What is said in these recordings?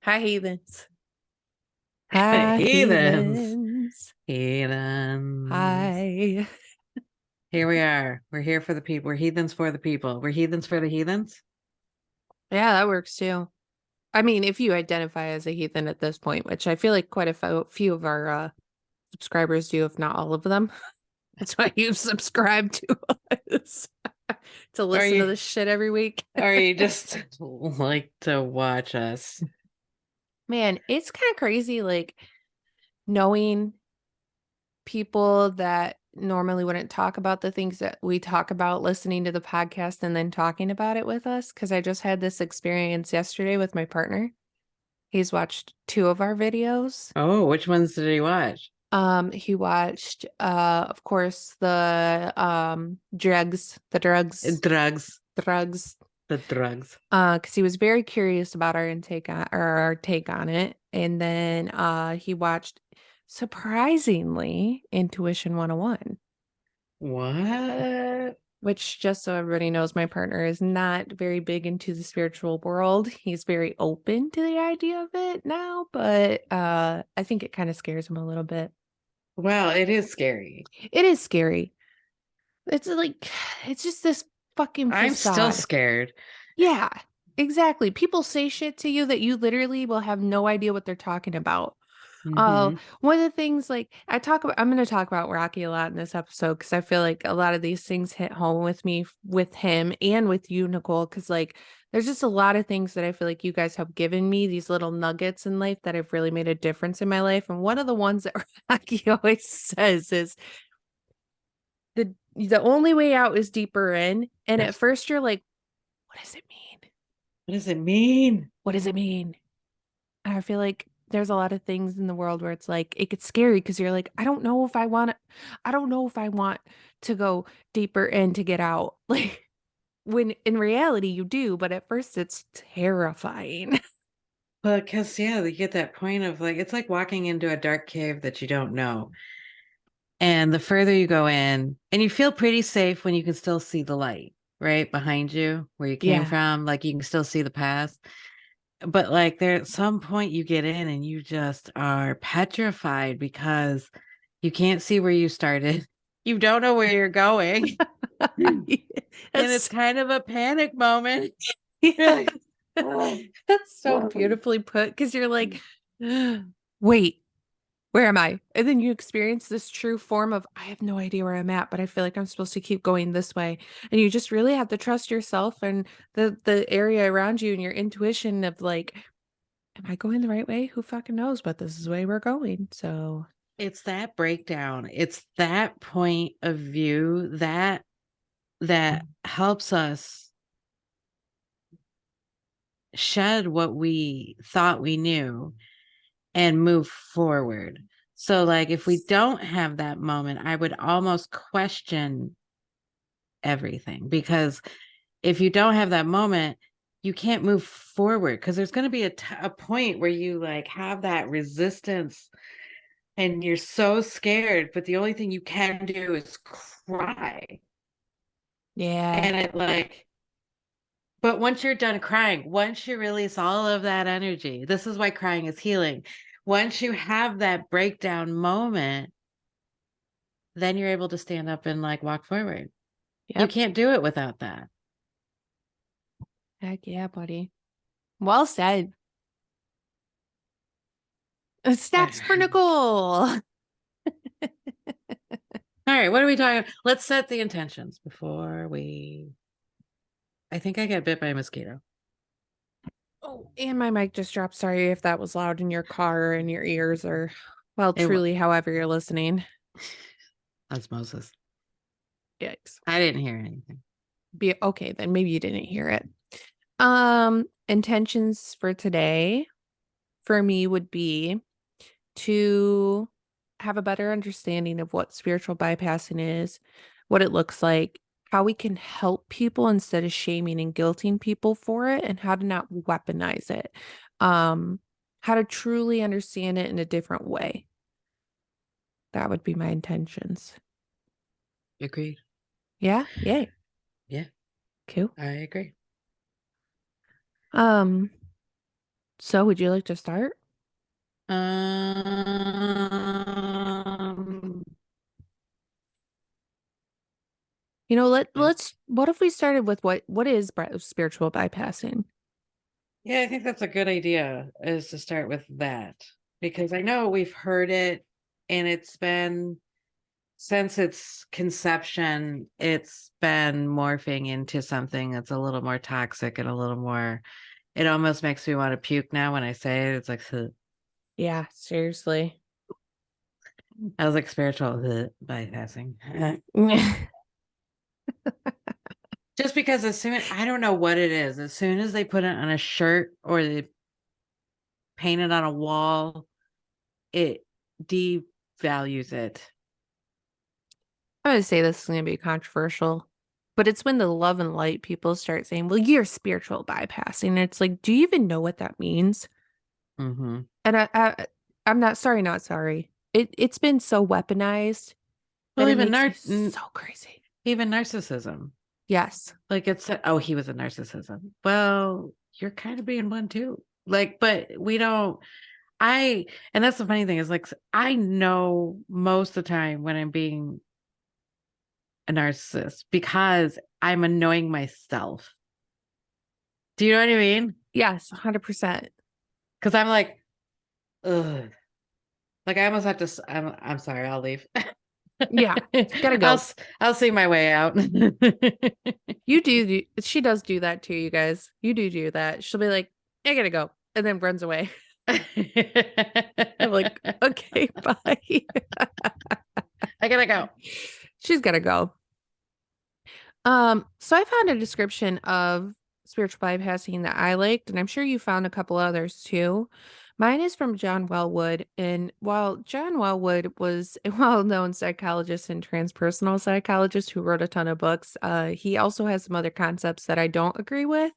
Hi, heathens. Hi, Heathens. heathens. Heathens. Hi. Here we are. We're here for the people. We're heathens for the people. We're heathens for the heathens. Yeah, that works too. I mean, if you identify as a heathen at this point, which I feel like quite a few of our subscribers do, if not all of them. That's why you've subscribed to us to Or listen to you, this shit every week. or you just like to watch us. Man, it's kind of crazy, like knowing people that normally wouldn't talk about the things that we talk about, listening to the podcast and then talking about it with us. Cause I just had this experience yesterday with my partner. He's watched two of our videos. Oh, which ones did he watch? He watched of course Drugs. drugs, The drugs. because he was very curious about our intake on or our take on it. And then he watched surprisingly Intuition 101. What? Which, just so everybody knows, my partner is not very big into the spiritual world. He's very open to the idea of it now, but I think it kind of scares him a little bit. Well, it is scary. It is scary. It's like, it's just this fucking I'm still facade. scared. Yeah, exactly. People say shit to you that you literally will have no idea what they're talking about. Hmm. One of the things like I'm going to talk about Rocky a lot in this episode because I feel like a lot of these things hit home with me with him and with you, Nicole, because like there's just a lot of things that I feel like you guys have given me, these little nuggets in life that have really made a difference in my life. And one of the ones that Rocky always says is the only way out is deeper in. And at first you're like, what does it mean? What does it mean? What does it mean? I feel like there's a lot of things in the world where it's like it gets scary because you're like, I don't know if I want to go deeper in to get out. Like when in reality you do, but at first it's terrifying. Well, because yeah, you get that point of like it's like walking into a dark cave that you don't know. And the further you go in, and you feel pretty safe when you can still see the light, right? Behind you, where you came Yeah. from, like you can still see the past. But like there at some point you get in and you just are petrified because you can't see where you started. You don't know where you're going. And it's That's kind of a panic moment. You're yeah. like, oh, That's so oh. beautifully put because you're like, wait, where am I? And then you experience this true form of, I have no idea where I'm at, but I feel like I'm supposed to keep going this way. And you just really have to trust yourself and the area around you and your intuition of like, am I going the right way? Who fucking knows? But this is the way we're going. So It's that breakdown. It's that point of view that helps us shed what we thought we knew and move forward. So, like, if we don't have that moment, I would almost question everything because if you don't have that moment, you can't move forward because there's going to be a point where you like have that resistance and you're so scared, but the only thing you can do is cry. yeah. And it like, but once you're done crying, once you release all of that energy, this is why crying is healing. Once you have that breakdown moment, then you're able to stand up and like walk forward. You Yep. can't do it without that. Heck yeah, buddy. Well said. All Snaps for Nicole. right, what are we talking? Let's set the intentions before we. I think I got bit by a mosquito. Oh, and my mic just dropped. Sorry if that was loud in your car or in your ears or, well, It truly, however you're listening. osmosis. Yikes. I didn't hear anything. Be okay, then maybe you didn't hear it. Intentions for today for me would be to have a better understanding of what spiritual bypassing is, what it looks like, how we can help people instead of shaming and guilting people for it, and how to not weaponize it. Um, how to truly understand it in a different way. That would be my intentions. Agreed. Yeah, yay. Yeah, Cool. I agree. Um, So would you like to start? Um, Let's what if we started with what is spiritual bypassing? yeah, I think that's a good idea is to start with that because I know we've heard it and it's been since its conception, it's been morphing into something that's a little more toxic and a little more, it almost makes me want to puke now when I say it. It's like, "Ugh." Yeah, seriously. I was like spiritual bypassing. Just because as soon, I don't know what it is, as soon as they put it on a shirt or they paint it on a wall, it devalues it. I'm gonna say this is gonna be controversial, but it's when the love and light people start saying, "Well, you're spiritual bypassing." And it's like, do you even know what that means? Hmm. And I'm not sorry, not sorry. It's been so weaponized that Well, it makes me so crazy. even narcissism. Yes. Like it's oh, he was a narcissism. Well, you're kind of being one too. Like, but we don't I and that's the funny thing is like I know most of the time when I'm being a narcissist because I'm annoying myself. Do you know what I mean? Yes, 100%. Because I'm like, ugh. Like I almost have to I'm sorry, I'll leave. Yeah. Gotta I'll go. I'll see my way out. She does do that too, you guys. You do that. She'll be like, I gotta go, and then runs away. I'm like, okay, bye. I gotta go. She's gotta go. So I found a description of spiritual bypassing that I liked, and I'm sure you found a couple others too. Mine is from John Wellwood, and while John Wellwood was a well-known psychologist and transpersonal psychologist who wrote a ton of books, he also has some other concepts that I don't agree with.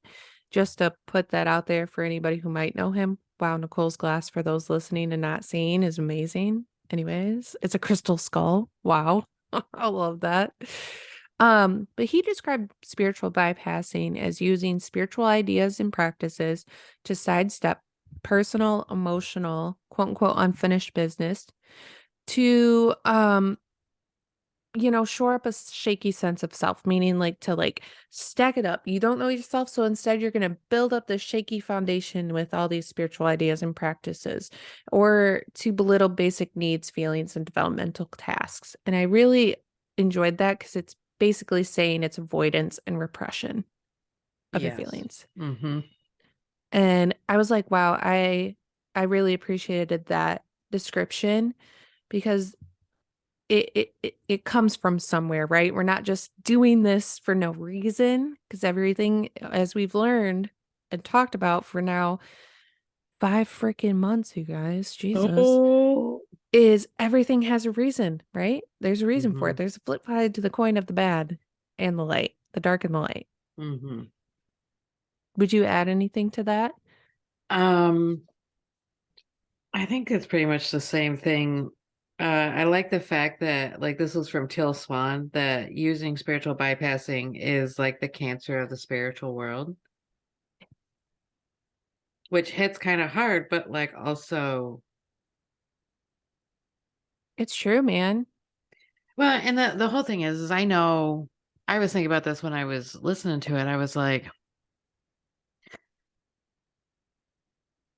Just to put that out there for anybody who might know him. Wow, Nicole's glass for those listening and not seeing is amazing. Anyways, it's a crystal skull. Wow. I love that. But he described spiritual bypassing as using spiritual ideas and practices to sidestep personal, emotional, quote unquote, unfinished business to shore up a shaky sense of self, meaning like to like stack it up. You don't know yourself, so instead you're going to build up this shaky foundation with all these spiritual ideas and practices, or to belittle basic needs, feelings, and developmental tasks. And I really enjoyed that because it's basically saying it's avoidance and repression of your Yes. feelings. Mm-hmm. And I was like, wow, I really appreciated that description because it comes from somewhere, right? We're not just doing this for no reason because everything, as we've learned and talked about for now 5 freaking months, you guys, Jesus, Oh. is everything has a reason, right? There's a reason for Mm-hmm. it. There's a flip side to the coin of the bad and the light, the dark and the light. Mm-hmm. Would you add anything to that? Um, I think it's pretty much the same thing. I like the fact that, like, this was from Till Swan, that using spiritual bypassing is like the cancer of the spiritual world, which hits kind of hard, but like also, It's true, man. well, and the whole thing is I know I was thinking about this when I was listening to it. I was like,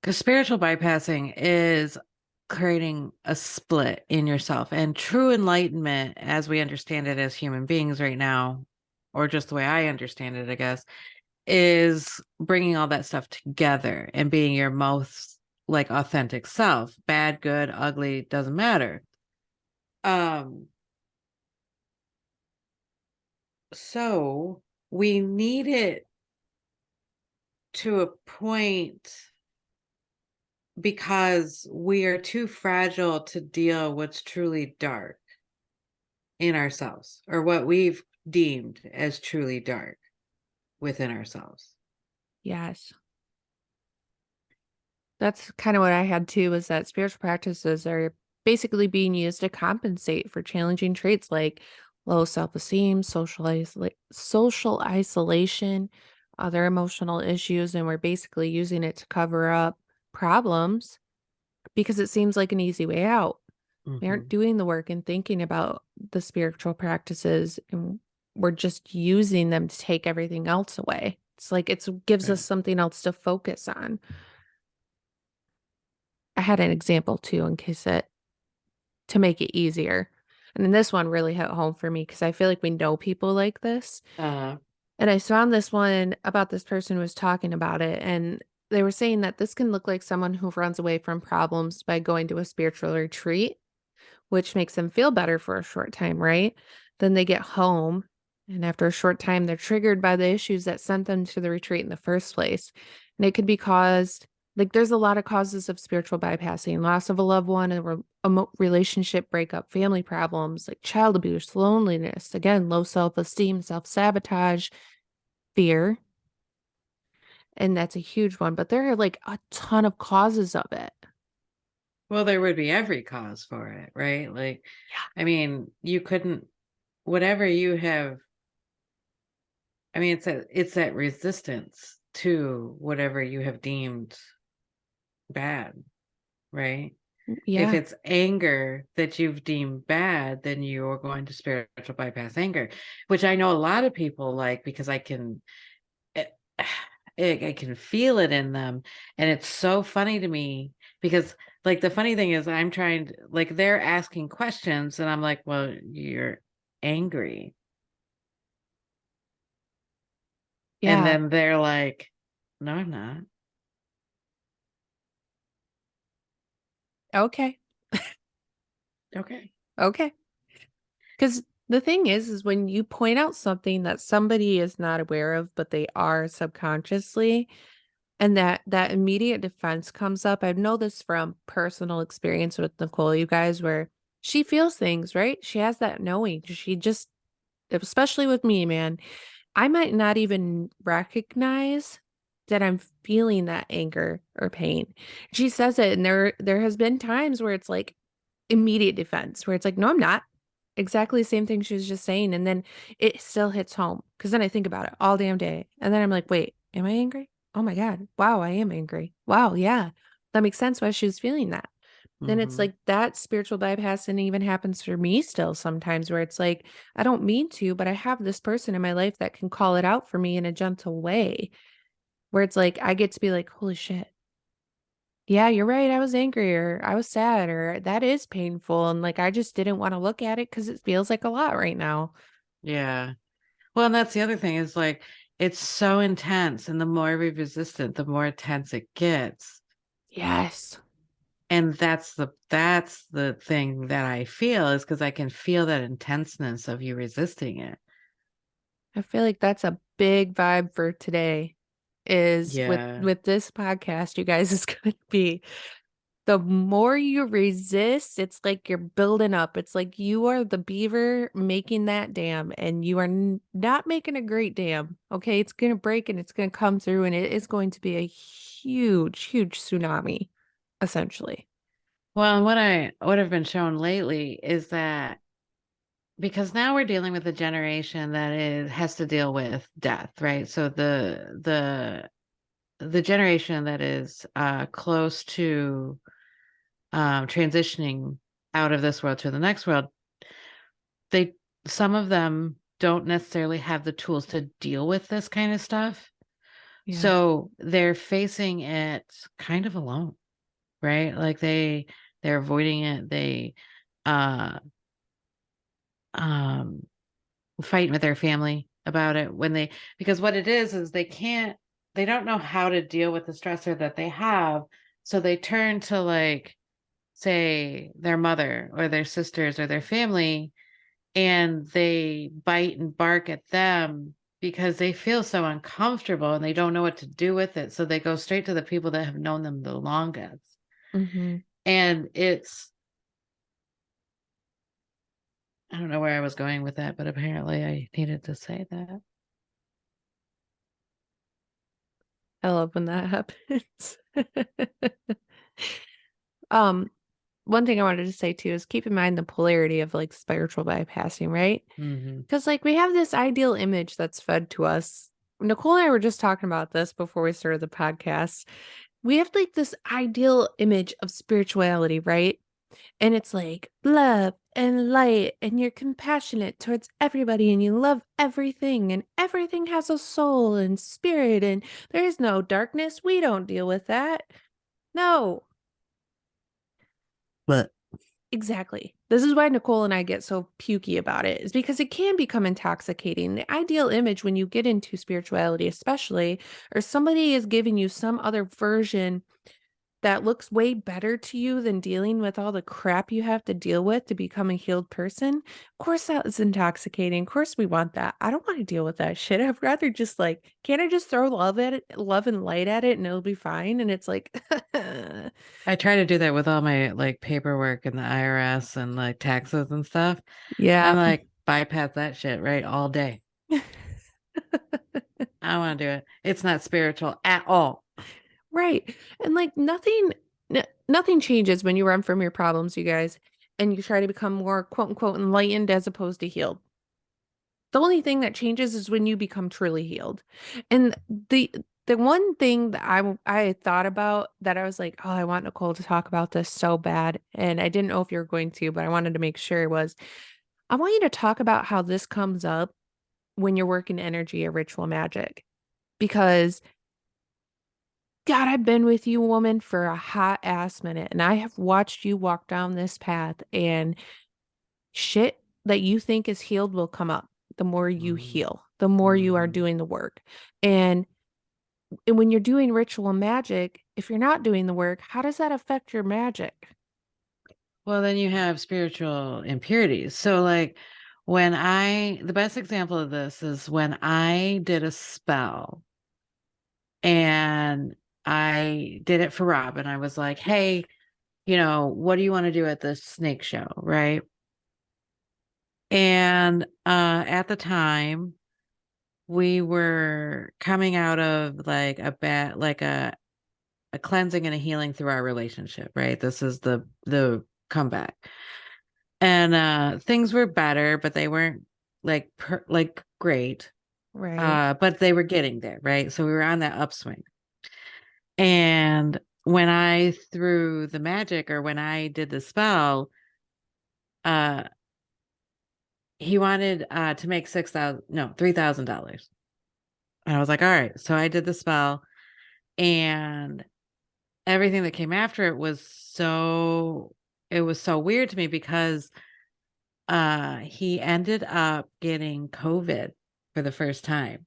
because spiritual bypassing is creating a split in yourself, and true enlightenment, as we understand it as human beings right now, or just the way I understand it, I guess, is bringing all that stuff together and being your most like authentic self. Bad, good, ugly, doesn't matter. Um, so we need it to a point because we are too fragile to deal what's truly dark in ourselves or what we've deemed as truly dark within ourselves. Yes. That's kind of what I had too, was that spiritual practices are basically being used to compensate for challenging traits like low self-esteem, social isolation, other emotional issues, and we're basically using it to cover up. problems because it seems like an easy way out. We aren't Mm-hmm. doing the work and thinking about the spiritual practices, and we're just using them to take everything else away. It's like it gives us Right. something else to focus on. I had an example too in case it to make it easier. And then this one really hit home for me because I feel like we know people like this. Uh, And I found this one about this person who was talking about it, and they were saying that this can look like someone who runs away from problems by going to a spiritual retreat, which makes them feel better for a short time, right? Then they get home, and after a short time, they're triggered by the issues that sent them to the retreat in the first place. And it could be caused, like, there's a lot of causes of spiritual bypassing: loss of a loved one, a relationship breakup, family problems, like child abuse, loneliness, again, low self esteem, self sabotage, fear. And that's a huge one, but there are like a ton of causes of it. well, there would be every cause for it, right? Like, I mean, you couldn't, whatever you have, I mean, it's that resistance to whatever you have deemed bad, right? If Yeah. it's anger that you've deemed bad, then you're going to spiritual bypass anger, which I know a lot of people like because it, I can feel it in them. And it's so funny to me because, like, the funny thing is, I'm trying to, like, they're asking questions, and I'm like, well, you're angry. And Yeah. then they're like, no, I'm not. Okay. Okay. Okay. Because the thing is when you point out something that somebody is not aware of, but they are subconsciously, and that immediate defense comes up. I know this from personal experience with Nicole, you guys, where she feels things, right? She has that knowing. She just, especially with me, man, I might not even recognize that I'm feeling that anger or pain. She says it, and there has been times where it's like immediate defense, where it's like, no, I'm not. Exactly the same thing she was just saying. And then it still hits home because then I think about it all damn day. And then I'm like, wait, am I angry? Oh my God. Wow, I am angry. Wow, yeah. That makes sense why she was feeling that. Then it's Mm-hmm. like that spiritual bypass and even happens for me still sometimes, where it's like, I don't mean to, but I have this person in my life that can call it out for me in a gentle way, where it's like I get to be like, holy shit. Yeah, you're right. I was angry, or I was sad, or that is painful. And like, I just didn't want to look at it because it feels like a lot right now. Yeah. Well, and that's the other thing is like, it's so intense. And the more we resist it, the more intense it gets. Yes. And that's the thing that I feel is because I can feel that intenseness of you resisting it. I feel like that's a big vibe for today is with Yeah. with this podcast, you guys, is going to be the more you resist, it's like you're building up. It's like you are the beaver making that dam, and you are not making a great dam. Okay. It's going to break and it's going to come through, and it is going to be a huge, huge tsunami, essentially. Well, and what I've been shown lately is that because now we're dealing with a generation that is has to deal with death, right? So the generation that is close to transitioning out of this world to the next world, they some of them don't necessarily have the tools to deal with this kind of stuff. Yeah. So they're facing it kind of alone, right? Like they're avoiding it. They uh um fighting with their family about it when they because what it is they don't know how to deal with the stressor that they have. So they turn to, like, say their mother or their sisters or their family, and they bite and bark at them because they feel so uncomfortable and they don't know what to do with it. So they go straight to the people that have known them the longest. Hmm. And I don't know where I was going with that, but apparently I needed to say that. I love when that happens. Um, One thing I wanted to say too is keep in mind the polarity of like spiritual bypassing, right? Hmm. Because like we have this ideal image that's fed to us. Nicole and I were just talking about this before we started the podcast. we have like this ideal image of spirituality, right? And it's like love and light, and you're compassionate towards everybody, and you love everything, and everything has a soul and spirit, and there is no darkness. We don't deal with that. No, But exactly. This is why Nicole and I get so pukey about it, is because it can become intoxicating. The ideal image when you get into spirituality, especially, or somebody is giving you some other version that looks way better to you than dealing with all the crap you have to deal with to become a healed person. Of course, that is intoxicating. Of course, we want that. I don't want to deal with that shit. I'd rather just like, can't I just throw love at it, love and light at it, and it'll be fine? And it's like, I try to do that with all my like paperwork and the IRS and like taxes and stuff. yeah. I'm like, bypass that shit, right? All day. I don't want to do it. It's not spiritual at all. Right. And like nothing changes when you run from your problems, you guys, and you try to become more quote unquote enlightened as opposed to healed. The only thing that changes is when you become truly healed. And the the one thing that I thought about that I was like, oh, I want Nicole to talk about this so bad, and I didn't know if you were going to, but I wanted to make sure was I want you to talk about how this comes up when you're working energy or ritual magic. Because God, I've been with you, woman, for a hot ass minute, and I have watched you walk down this path, and shit that you think is healed will come up the more you Mm, heal, the more you are mm. doing the work. And, and when you're doing ritual magic, if you're not doing the work, how does that affect your magic? Well, then you have spiritual impurities. So, like, the best example of this is when I did a spell and I did it for Rob, and I was like, hey, what do you want to do at this snake show? Right. And at the time, we were coming out of like a cleansing and a healing through our relationship, right? This is the comeback. And things were better, but they weren't like great. Right. But they were getting there, right? So we were on that upswing. And when I threw the magic, or when I did the spell, uh he wanted to make 6,000, no, $3,000. And I was like, all right. So I did the spell, and everything that came after it was so weird to me because he ended up getting COVID for the first time,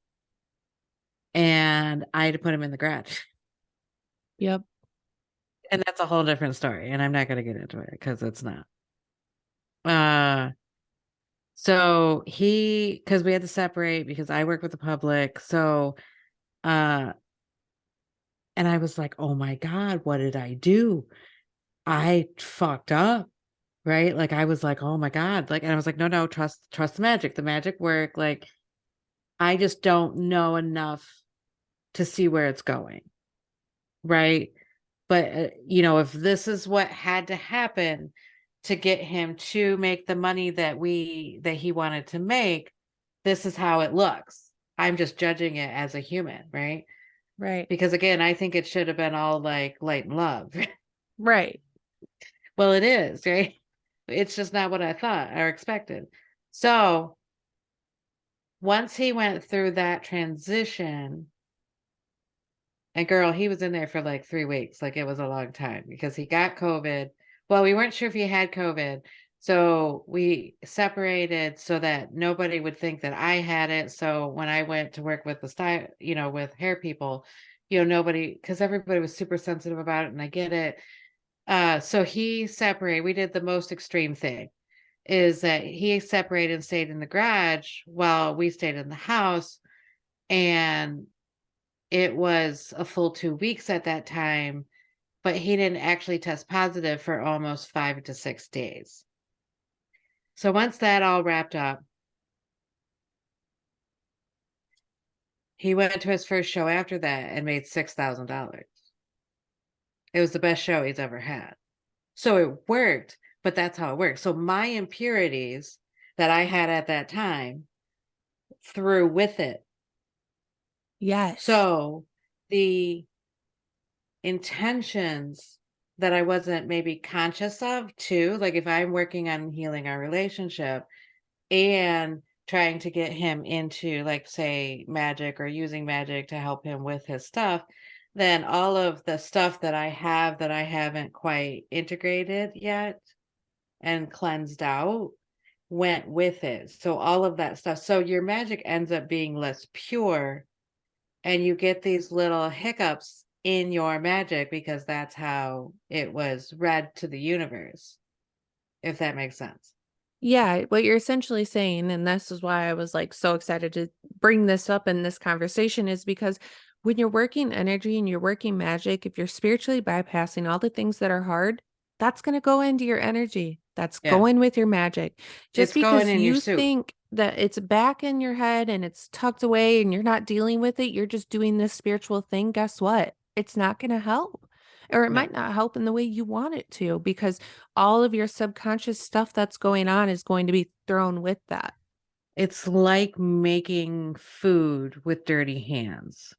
and I had to put him in the garage. Yep. And that's a whole different story, and I'm not going to get into it because it's not. Uh so because we had to separate because I work with the public. So uh and I was like, "Oh my God, what did I do? I fucked up." Right? Like I was like, "Oh my God." Like, and I was like, "No, no, trust the magic. The magic work. Like I just don't know enough to see where it's going." Right? But if this is what had to happen to get him to make the money that he wanted to make, this is how it looks. I'm just judging it as a human, right? Right. Because again, I think it should have been all like light and love. Right. Well, it is, right? It's just not what I thought or expected. So once he went through that transition, and girl, he was in there for like 3 weeks. Like it was a long time because he got COVID. Well, we weren't sure if he had COVID. So we separated so that nobody would think that I had it. So when I went to work with the style, with hair people, nobody, because everybody was super sensitive about it, and I get it. So he separated. We did the most extreme thing, is that he separated and stayed in the garage while we stayed in the house. And it was a full 2 weeks at that time, but he didn't actually test positive for almost 5 to 6 days. So once that all wrapped up, he went to his first show after that and made $6,000. It was the best show he's ever had. So it worked, but that's how it works. So my impurities that I had at that time threw with it. Yes. So the intentions that I wasn't maybe conscious of too. Like if I'm working on healing our relationship and trying to get him into, like, say, magic or using magic to help him with his stuff, then all of the stuff that I have that I haven't quite integrated yet and cleansed out went with it. So all of that stuff. So your magic ends up being less pure and you get these little hiccups in your magic because that's how it was read to the universe, if that makes sense. Yeah, what you're essentially saying, and this is why I was like so excited to bring this up in this conversation, is because when you're working energy and you're working magic, if you're spiritually bypassing all the things that are hard, that's going to go into your energy. That's Yeah. going with your magic. Just It's going because in your you soup. think that it's back in your head and it's tucked away and you're not dealing with it, you're just doing this spiritual thing. Guess what? It's not going to help. Or it No. might not help in the way you want it to, because all of your subconscious stuff that's going on is going to be thrown with that. It's like making food with dirty hands.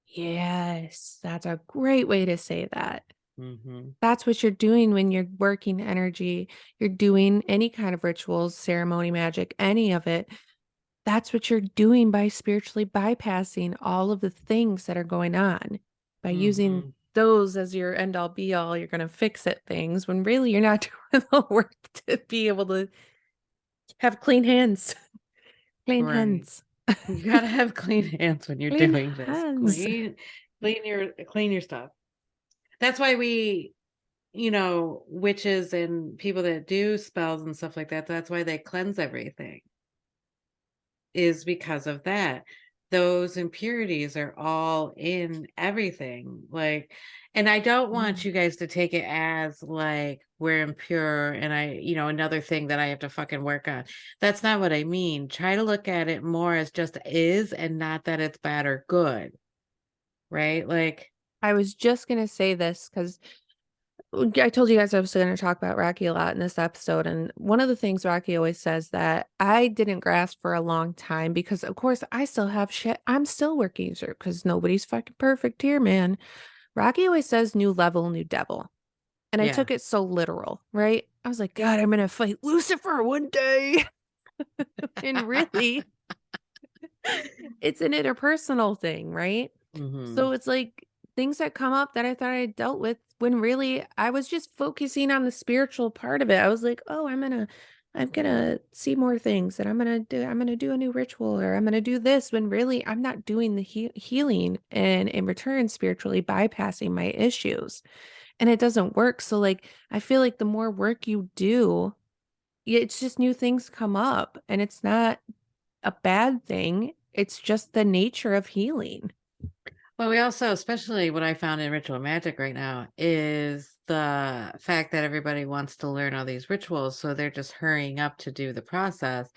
Yes, that's a great way to say that. Mhm. That's what you're doing when you're working energy. You're doing any kind of rituals, ceremony, magic, any of it. That's what you're doing by spiritually bypassing all of the things that are going on. By using Mhm. those as your end all be all, you're going to fix it things when really you're not doing the work to be able to have clean hands. Clean Right. hands. You gotta have clean hands when you're Clean doing this. hands. Clean your stuff. That's why we, witches and people that do spells and stuff like that, that's why they cleanse everything, is because of that. Those impurities are all in everything. Like, and I don't want Mm. you guys to take it as like we're impure and another thing that I have to fucking work on. That's not what I mean. Try to look at it more as just is and not that it's bad or good, right? Like, I was just going to say this because I told you guys I was going to talk about Rocky a lot in this episode. And one of the things Rocky always says that I didn't grasp for a long time, because, of course, I still have shit I'm still working through because nobody's fucking perfect here, man. Rocky always says new level, new devil. And I yeah. took it so literal, right? I was like, God, I'm going to fight Lucifer one day. And really, it's an interpersonal thing, right? Hmm. So it's like things that come up that I thought I dealt with when really I was just focusing on the spiritual part of it. I was like, oh, I'm gonna see more things, and I'm gonna do a new ritual, or I'm gonna do this, when really I'm not doing the healing and in return spiritually bypassing my issues. And it doesn't work. So like I feel like the more work you do, it's just new things come up, and it's not a bad thing. It's just the nature of healing. Well, we also, especially what I found in ritual magic right now, is the fact that everybody wants to learn all these rituals. So they're just hurrying up to do the process.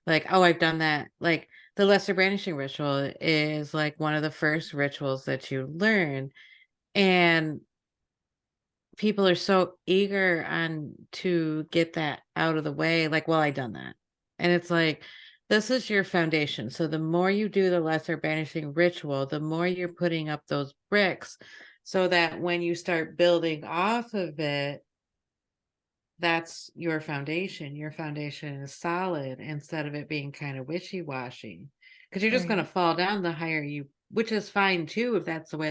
Like, oh, I've done that. Like the lesser brandishing ritual is like one of the first rituals that you learn. And people are so eager on to get that out of the way, like, well, I done that. And it's like, this is your foundation. So the more you do the lesser banishing ritual, the more you're putting up those bricks so that when you start building off of it, that's your foundation. Your foundation is solid instead of it being kind of wishy-washy. Because you're just going to Right. fall down the higher you, which is fine too, if that's the way,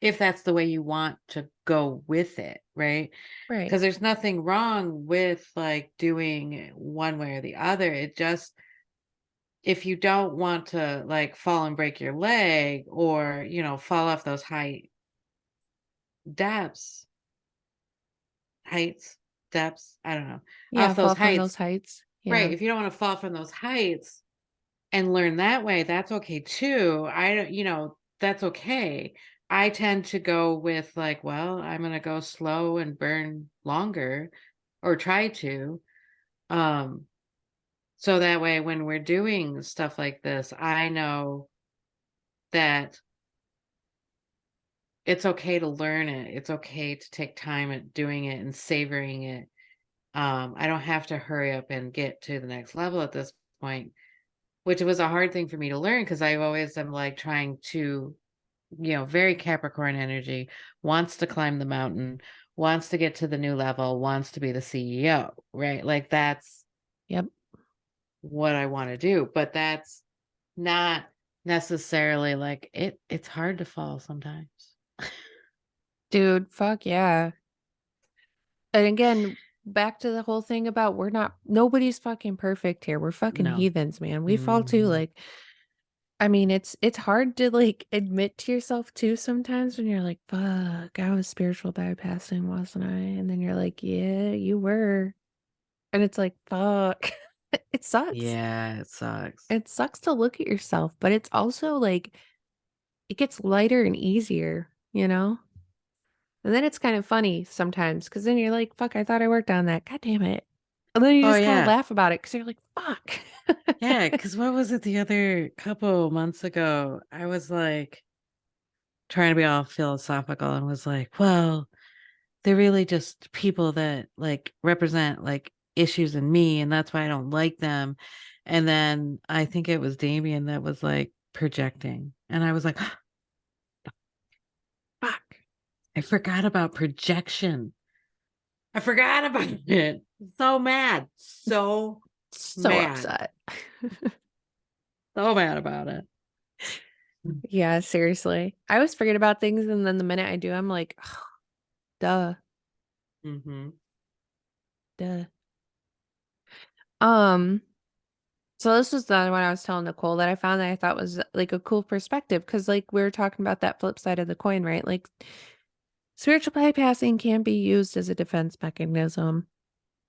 if that's the way you want to go with it, right? Right. Because there's nothing wrong with like doing one way or the other. It just, if you don't want to like fall and break your leg or, fall off those depths, heights, depths, I don't know, Yeah, off those fall from those heights. heights. Right, Yeah. if you don't wanna fall from those heights and learn that way, that's okay too. I don't that's okay. I tend to go with like, well, I'm gonna go slow and burn longer or try to. Um, so that way when we're doing stuff like this, I know that it's okay to learn it. It's okay to take time at doing it and savoring it. I don't have to hurry up and get to the next level at this point. Which was a hard thing for me to learn because I always am, like, trying to very Capricorn energy, wants to climb the mountain, wants to get to the new level, wants to be the CEO, right? Like that's Yep. what I want to do, but that's not necessarily like it's hard to fall sometimes. Dude, fuck yeah. And again, back to the whole thing about nobody's fucking perfect here. We're fucking No. heathens, man. We fall too. Mhm. Like, I mean, it's hard to like admit to yourself too sometimes when you're like, fuck, I was spiritual bypassing, wasn't I? And then you're like, yeah, you were. And it's like, fuck. It sucks. Yeah, it sucks. It sucks to look at yourself, but it's also like it gets lighter and easier, you know? And then it's kind of funny sometimes because then you're like, fuck, I thought I worked on that. God damn it. And then you Oh just kind of yeah. laugh about it because you're like, fuck. Yeah, because what was it the other couple months ago? I was like trying to be all philosophical and was like, well, they're really just people that like represent like issues in me, and that's why I don't like them. And then I think it was Damien that was like projecting. And I was like, fuck, I forgot about projection. I forgot about it. So mad. So So mad. upset. So mad about it. Yeah, seriously. I always forget about things and then the minute I do, I'm like, duh, Mm-hmm. duh. Um, so this was the other one I was telling Nicole that I found that I thought was like a cool perspective because like we were talking about that flip side of the coin, right? Like spiritual bypassing can be used as a defense mechanism.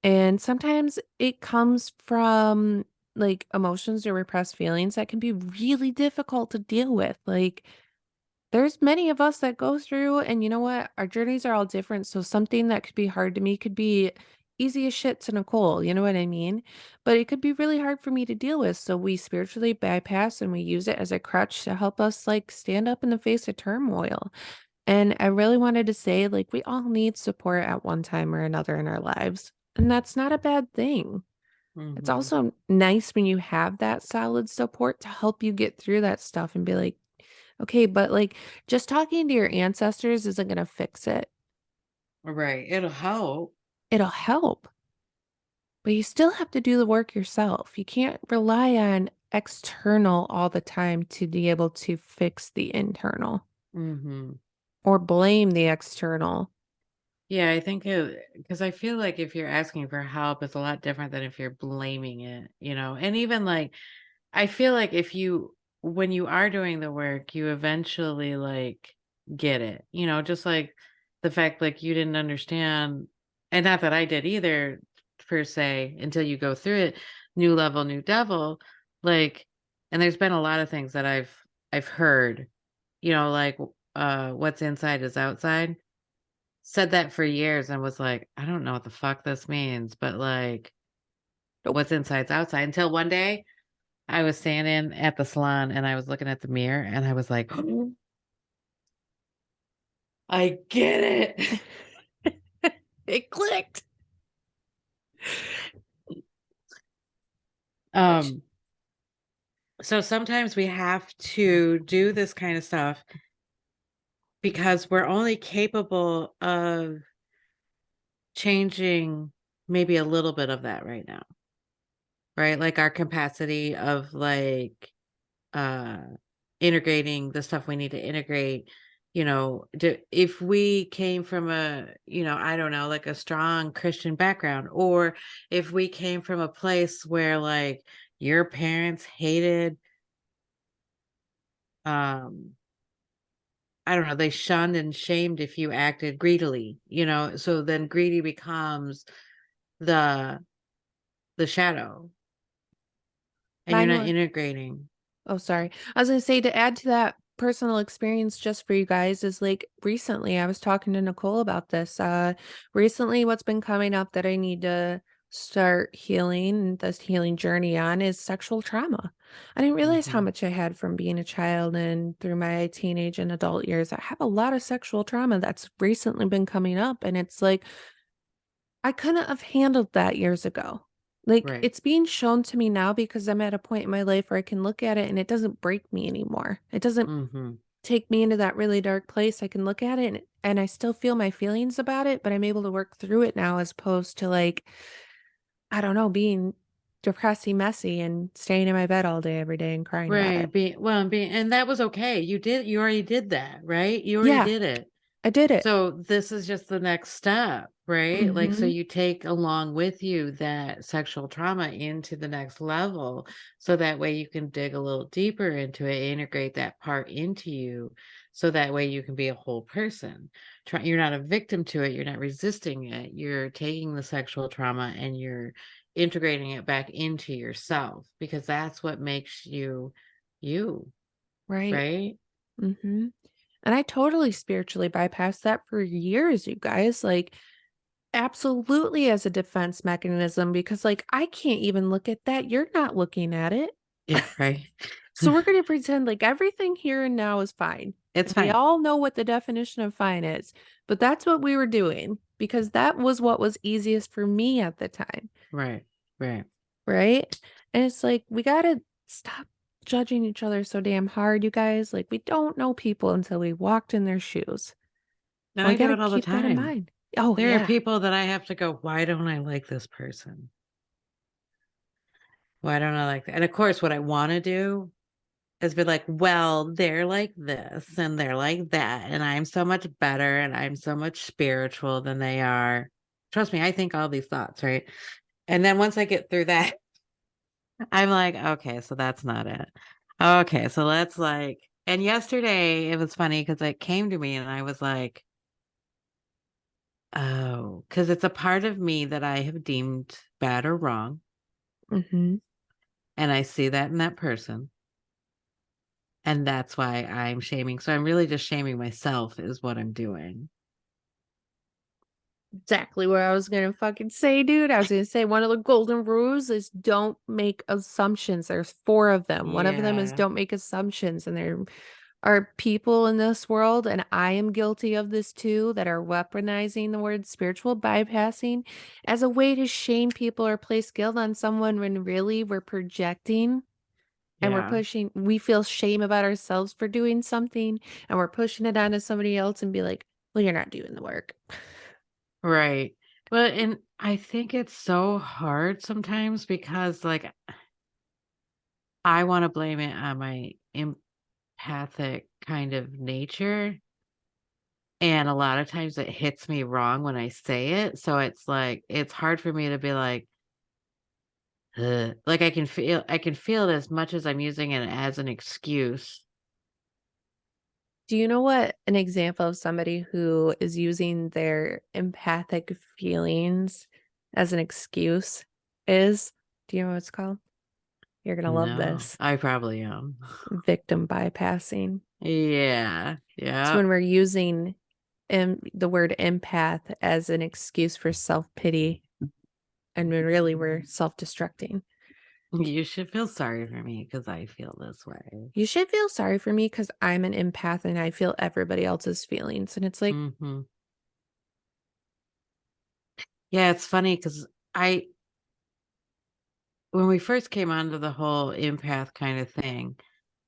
And sometimes it comes from like emotions or repressed feelings that can be really difficult to deal with. Like there's many of us that go through, and you know what? Our journeys are all different. So something that could be hard to me could be easy as shit to Nicole. You know what I mean? But it could be really hard for me to deal with. So we spiritually bypass and we use it as a crutch to help us like stand up in the face of turmoil. And I really wanted to say, like, we all need support at one time or another in our lives. And that's not a bad thing. It's Mm-hmm. also nice when you have that solid support to help you get through that stuff and be like, okay, but like just talking to your ancestors isn't going to fix it. Right. It'll help. It'll help, but you still have to do the work yourself. You can't rely on external all the time to be able to fix the internal Mm-hmm. or blame the external. Yeah, I think it because I feel like if you're asking for help, it's a lot different than if you're blaming it. And even like I feel like if you when you are doing the work, you eventually like get it, just like the fact like you didn't understand, and not that I did either per se until you go through it, new level, new devil, like, and there's been a lot of things that I've heard, like what's inside is outside. Said that for years and was like, I don't know what the fuck this means, but like Nope. what's inside's outside until one day I was standing at the salon and I was looking at the mirror and I was like, I get it. It clicked. Which Um, so sometimes we have to do this kind of stuff because we're only capable of changing maybe a little bit of that right now, right? Like our capacity of like uh integrating the stuff we need to integrate, if we came from I don't know, like a strong Christian background, or if we came from a place where like your parents hated, um I don't know, they shunned and shamed if you acted greedily, so then greedy becomes the shadow and you're mine not was, integrating. oh, sorry. I was gonna say to add to that personal experience just for you guys is like recently I was talking to Nicole about this. Recently what's been coming up that I need to start healing this healing journey on is sexual trauma. I didn't realize how Hmm. much I had from being a child and through my teenage and adult years. I have a lot of sexual trauma that's recently been coming up, and it's like I couldn't have handled that years ago. Like Right. it's being shown to me now because I'm at a point in my life where I can look at it and it doesn't break me anymore. It doesn't Hmm. take me into that really dark place, I can look at it and I still feel my feelings about it, but I'm able to work through it now as opposed to like, I don't know, being depressy messy and staying in my bed all day every day and crying about Right. it. And that was okay. You already did that, right? You already Yeah, did it. I did it. So this is just the next step, right? Like, so Hmm. you take along with you that sexual trauma into the next level. So that way you can dig a little deeper into it, integrate that part into you. So that way you can be a whole person. You're not a victim to it. You're not resisting it. You're taking the sexual trauma and you're integrating it back into yourself because that's what makes you you, Right. right? Hmm. And I totally spiritually bypassed that for years, you guys. Like, absolutely as a defense mechanism, because like I can't even look at that. You're not looking at it. Yeah, right. So we're going to pretend like everything here and now is fine. It's And we fine. all know what the definition of fine is. But that's what we were doing because that was what was easiest for me at the time. Right. Right. Right. And it's like, we got to stop judging each other so damn hard, you guys. Like, we don't know people until we walked in their shoes. And And we I got do to it all the keep that in time. mind. Oh, There are yeah. people that I have to go, why don't I like this person? Why don't I like that? And of course, what I want to do is be like, well, they're like this and they're like that. And I'm so much better and I'm so much spiritual than they are. Trust me, I think all these thoughts, right? And then once I get through that, I'm like, okay, so that's not it. Okay, so let's like, and yesterday it was funny because it came to me and I was like, oh, because it's a part of me that I have deemed bad or wrong. Hmm. And I see that in that person. And that's why I'm shaming. So I'm really just shaming myself, is what I'm doing. Exactly what I was gonna fucking say, dude. I was gonna say one of the golden rules is don't make assumptions. There's four of them. One of them is Yeah. don't make assumptions. And there are people in this world, and I am guilty of this too, that are weaponizing the word spiritual bypassing as a way to shame people or place guilt on someone when really we're projecting and we're Yeah. pushing, we feel shame about ourselves for doing something and we're pushing it onto somebody else and be like, well, you're not doing the work. Right. But and I think it's so hard sometimes because like I want to blame it on my empathic kind of nature. And a lot of times it hits me wrong when I say it. So it's like it's hard for me to be like, ugh. Like I can feel it as much as I'm using it as an excuse. Do you know what an example of somebody who is using their empathic feelings as an excuse is? Do you know what it's called? You're gonna love No, this. I probably am. Victim bypassing. Yeah. It's Yeah. when we're using the word empath as an excuse for self-pity, and when really we're self-destructing. You should feel sorry for me because I feel this way. You should feel sorry for me because I'm an empath and I feel everybody else's feelings. And it's like, Hmm. Yeah, it's funny because I, when we first came onto the whole empath kind of thing,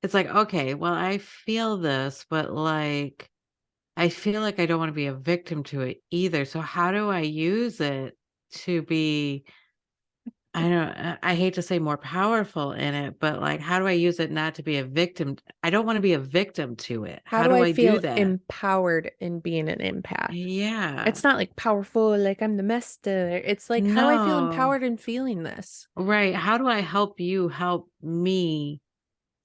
it's like, okay, well, I feel this, but like, I feel like I don't want to be a victim to it either. So how do I use it to be, I don't, I hate to say more powerful in it, but like, how do I use it not to be a victim? I don't want to be a victim to it. how How do do I I do feel that? empowered in being an empath? Yeah. It's not like powerful, like I'm the master. It's like, how do I feel No. empowered in feeling this? Right. How do I help you help me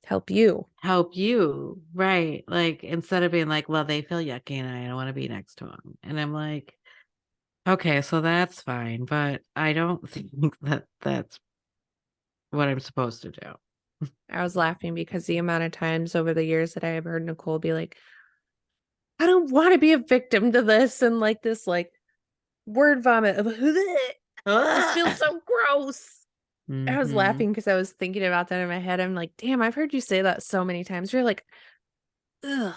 Help you. help you? Right. Like instead of being like, well, they feel yucky and I don't want to be next to them. And I'm like, okay, so that's fine, but I don't think that that's what I'm supposed to do. I was laughing because the amount of times over the years that I have heard Nicole be like, I don't want to be a victim to this, and like this like word vomit of this feels so gross. I was Mm-hmm. laughing because I was thinking about that in my head. I'm like, damn, I've heard you say that so many times. You're like, ugh,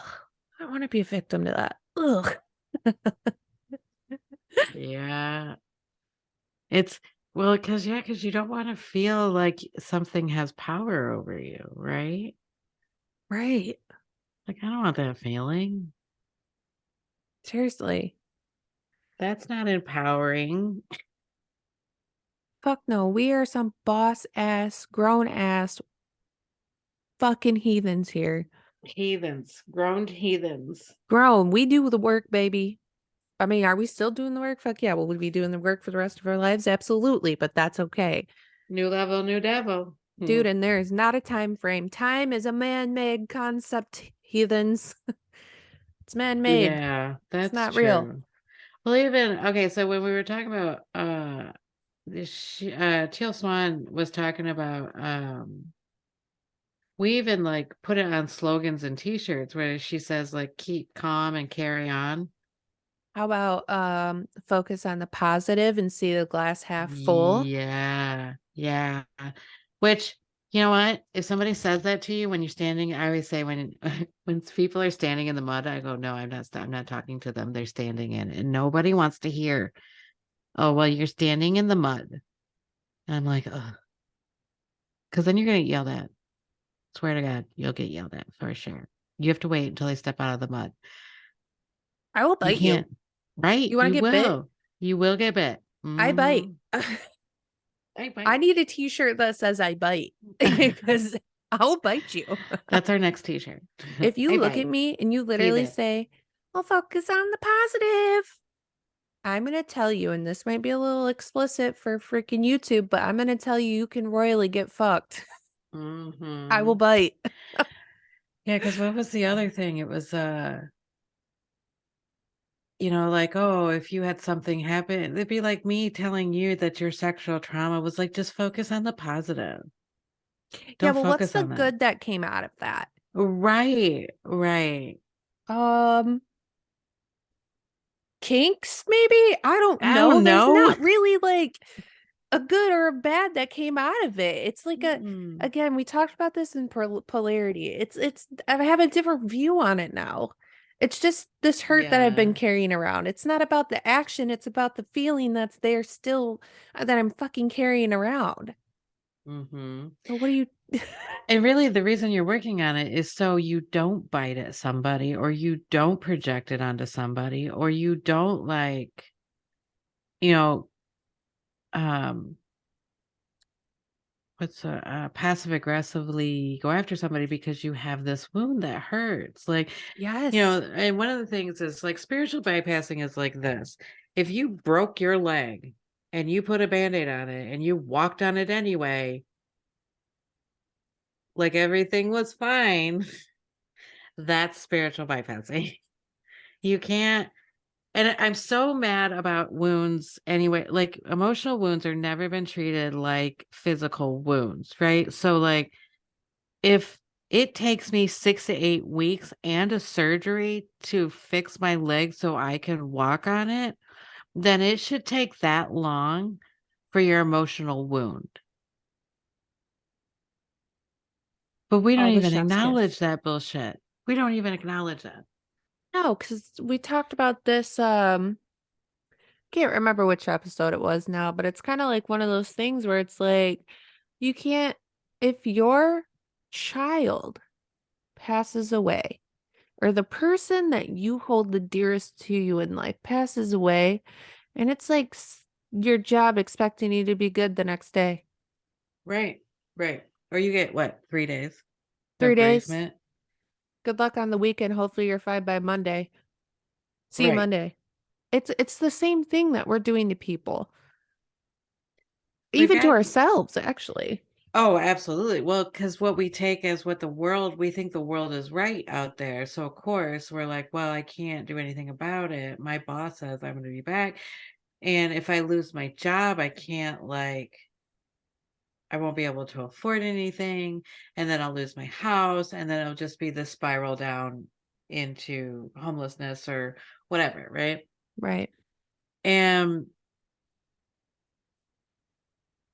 I want to be a victim to that. Ugh. Yeah. It's well, because you don't want to feel like something has power over you, right? Right. Like, I don't want that feeling. Seriously. That's not empowering. Fuck no. We are some boss ass, grown ass fucking heathens here. Heathens, grown heathens. Grown. We do the work, baby. I mean, are we still doing the work? Fuck yeah. Will we be doing the work for the rest of our lives? Absolutely. But that's okay. New level, new devil. Dude, and there is not a time frame. Time is a man-made concept, heathens. It's man-made. Yeah, It's that's not real. true. Well, even okay, so when we were talking about this Teal Swan was talking about we even like put it on slogans and t-shirts where she says like keep calm and carry on. How about focus on the positive and see the glass half full? Yeah, yeah. Which, you know what? If somebody says that to you when you're standing, I always say when when people are standing in the mud, I go, no, I'm not talking to them. They're standing in, and nobody wants to hear, oh, well, you're standing in the mud. And I'm like, ugh, because then you're gonna get yelled at. Swear to God, you'll get yelled at for sure. You have to wait until they step out of the mud. I will You bite you. can't, right? You want to You get bit? will. You will get bit. I bite. Mm-hmm. I I bite. need a t-shirt that says I bite because I'll bite you. That's our next t-shirt. If you I look at bite. me and you He literally bit. say, I'll focus on the positive, I'm going to tell you, and this might be a little explicit for freaking YouTube, but I'm going to tell you, you can royally get fucked. I will Mm-hmm. bite. Yeah, because what was the other thing? It was you know, like, oh, if you had something happen, it'd be like me telling you that your sexual trauma was like, just focus on the positive. Yeah, Don't well, what's focus the on that. good that came out of that? Right, right. Um, Kinks, maybe? I don't I know. don't There's know. not really like a good or a bad that came out of it. It's like a Mm, again, we talked about this in polarity. It's I have a different view on it now. It's just this hurt that I've been yeah. carrying around. It's not about the action, it's about the feeling that's there still that I'm fucking carrying around. Mm-hmm. So what do you And really, the reason you're working on it is so you don't bite at somebody, or you don't project it onto somebody, or you don't like, you know, um, what's passive aggressively go after somebody because you have this wound that hurts. Like, you Yes. know, and one of the things is like spiritual bypassing is like this. If you broke your leg and you put a band-aid on it and you walked on it anyway, like everything was fine, that's spiritual bypassing. You can't. And I'm so mad about wounds anyway. Like emotional wounds are never been treated like physical wounds, right? So like if it takes me 6 to 8 weeks and a surgery to fix my leg so I can walk on it, then it should take that long for your emotional wound. But we don't All the even chef's acknowledge kiss. that bullshit. We don't even acknowledge that. No, because we talked about this can't remember which episode it was now, but it's kind of like one of those things where it's like you can't if your child passes away or the person that you hold the dearest to you in life passes away and it's like your job expecting you to be good the next day. Right. Right. Or you get what, 3 days of 3 days. bereavement? Good luck on the weekend. Hopefully you're fine by Monday. See you Right. Monday. It's the same thing that we're doing to people, We've even to got ourselves, actually. Oh, absolutely. Well, because what we take as what we think the world is right out there. So, of course, we're like, well, I can't do anything about it. My boss says I'm going to be back. And if I lose my job, I can't, like, I won't be able to afford anything. And then I'll lose my house. And then it'll just be this spiral down into homelessness or whatever. Right. Right. And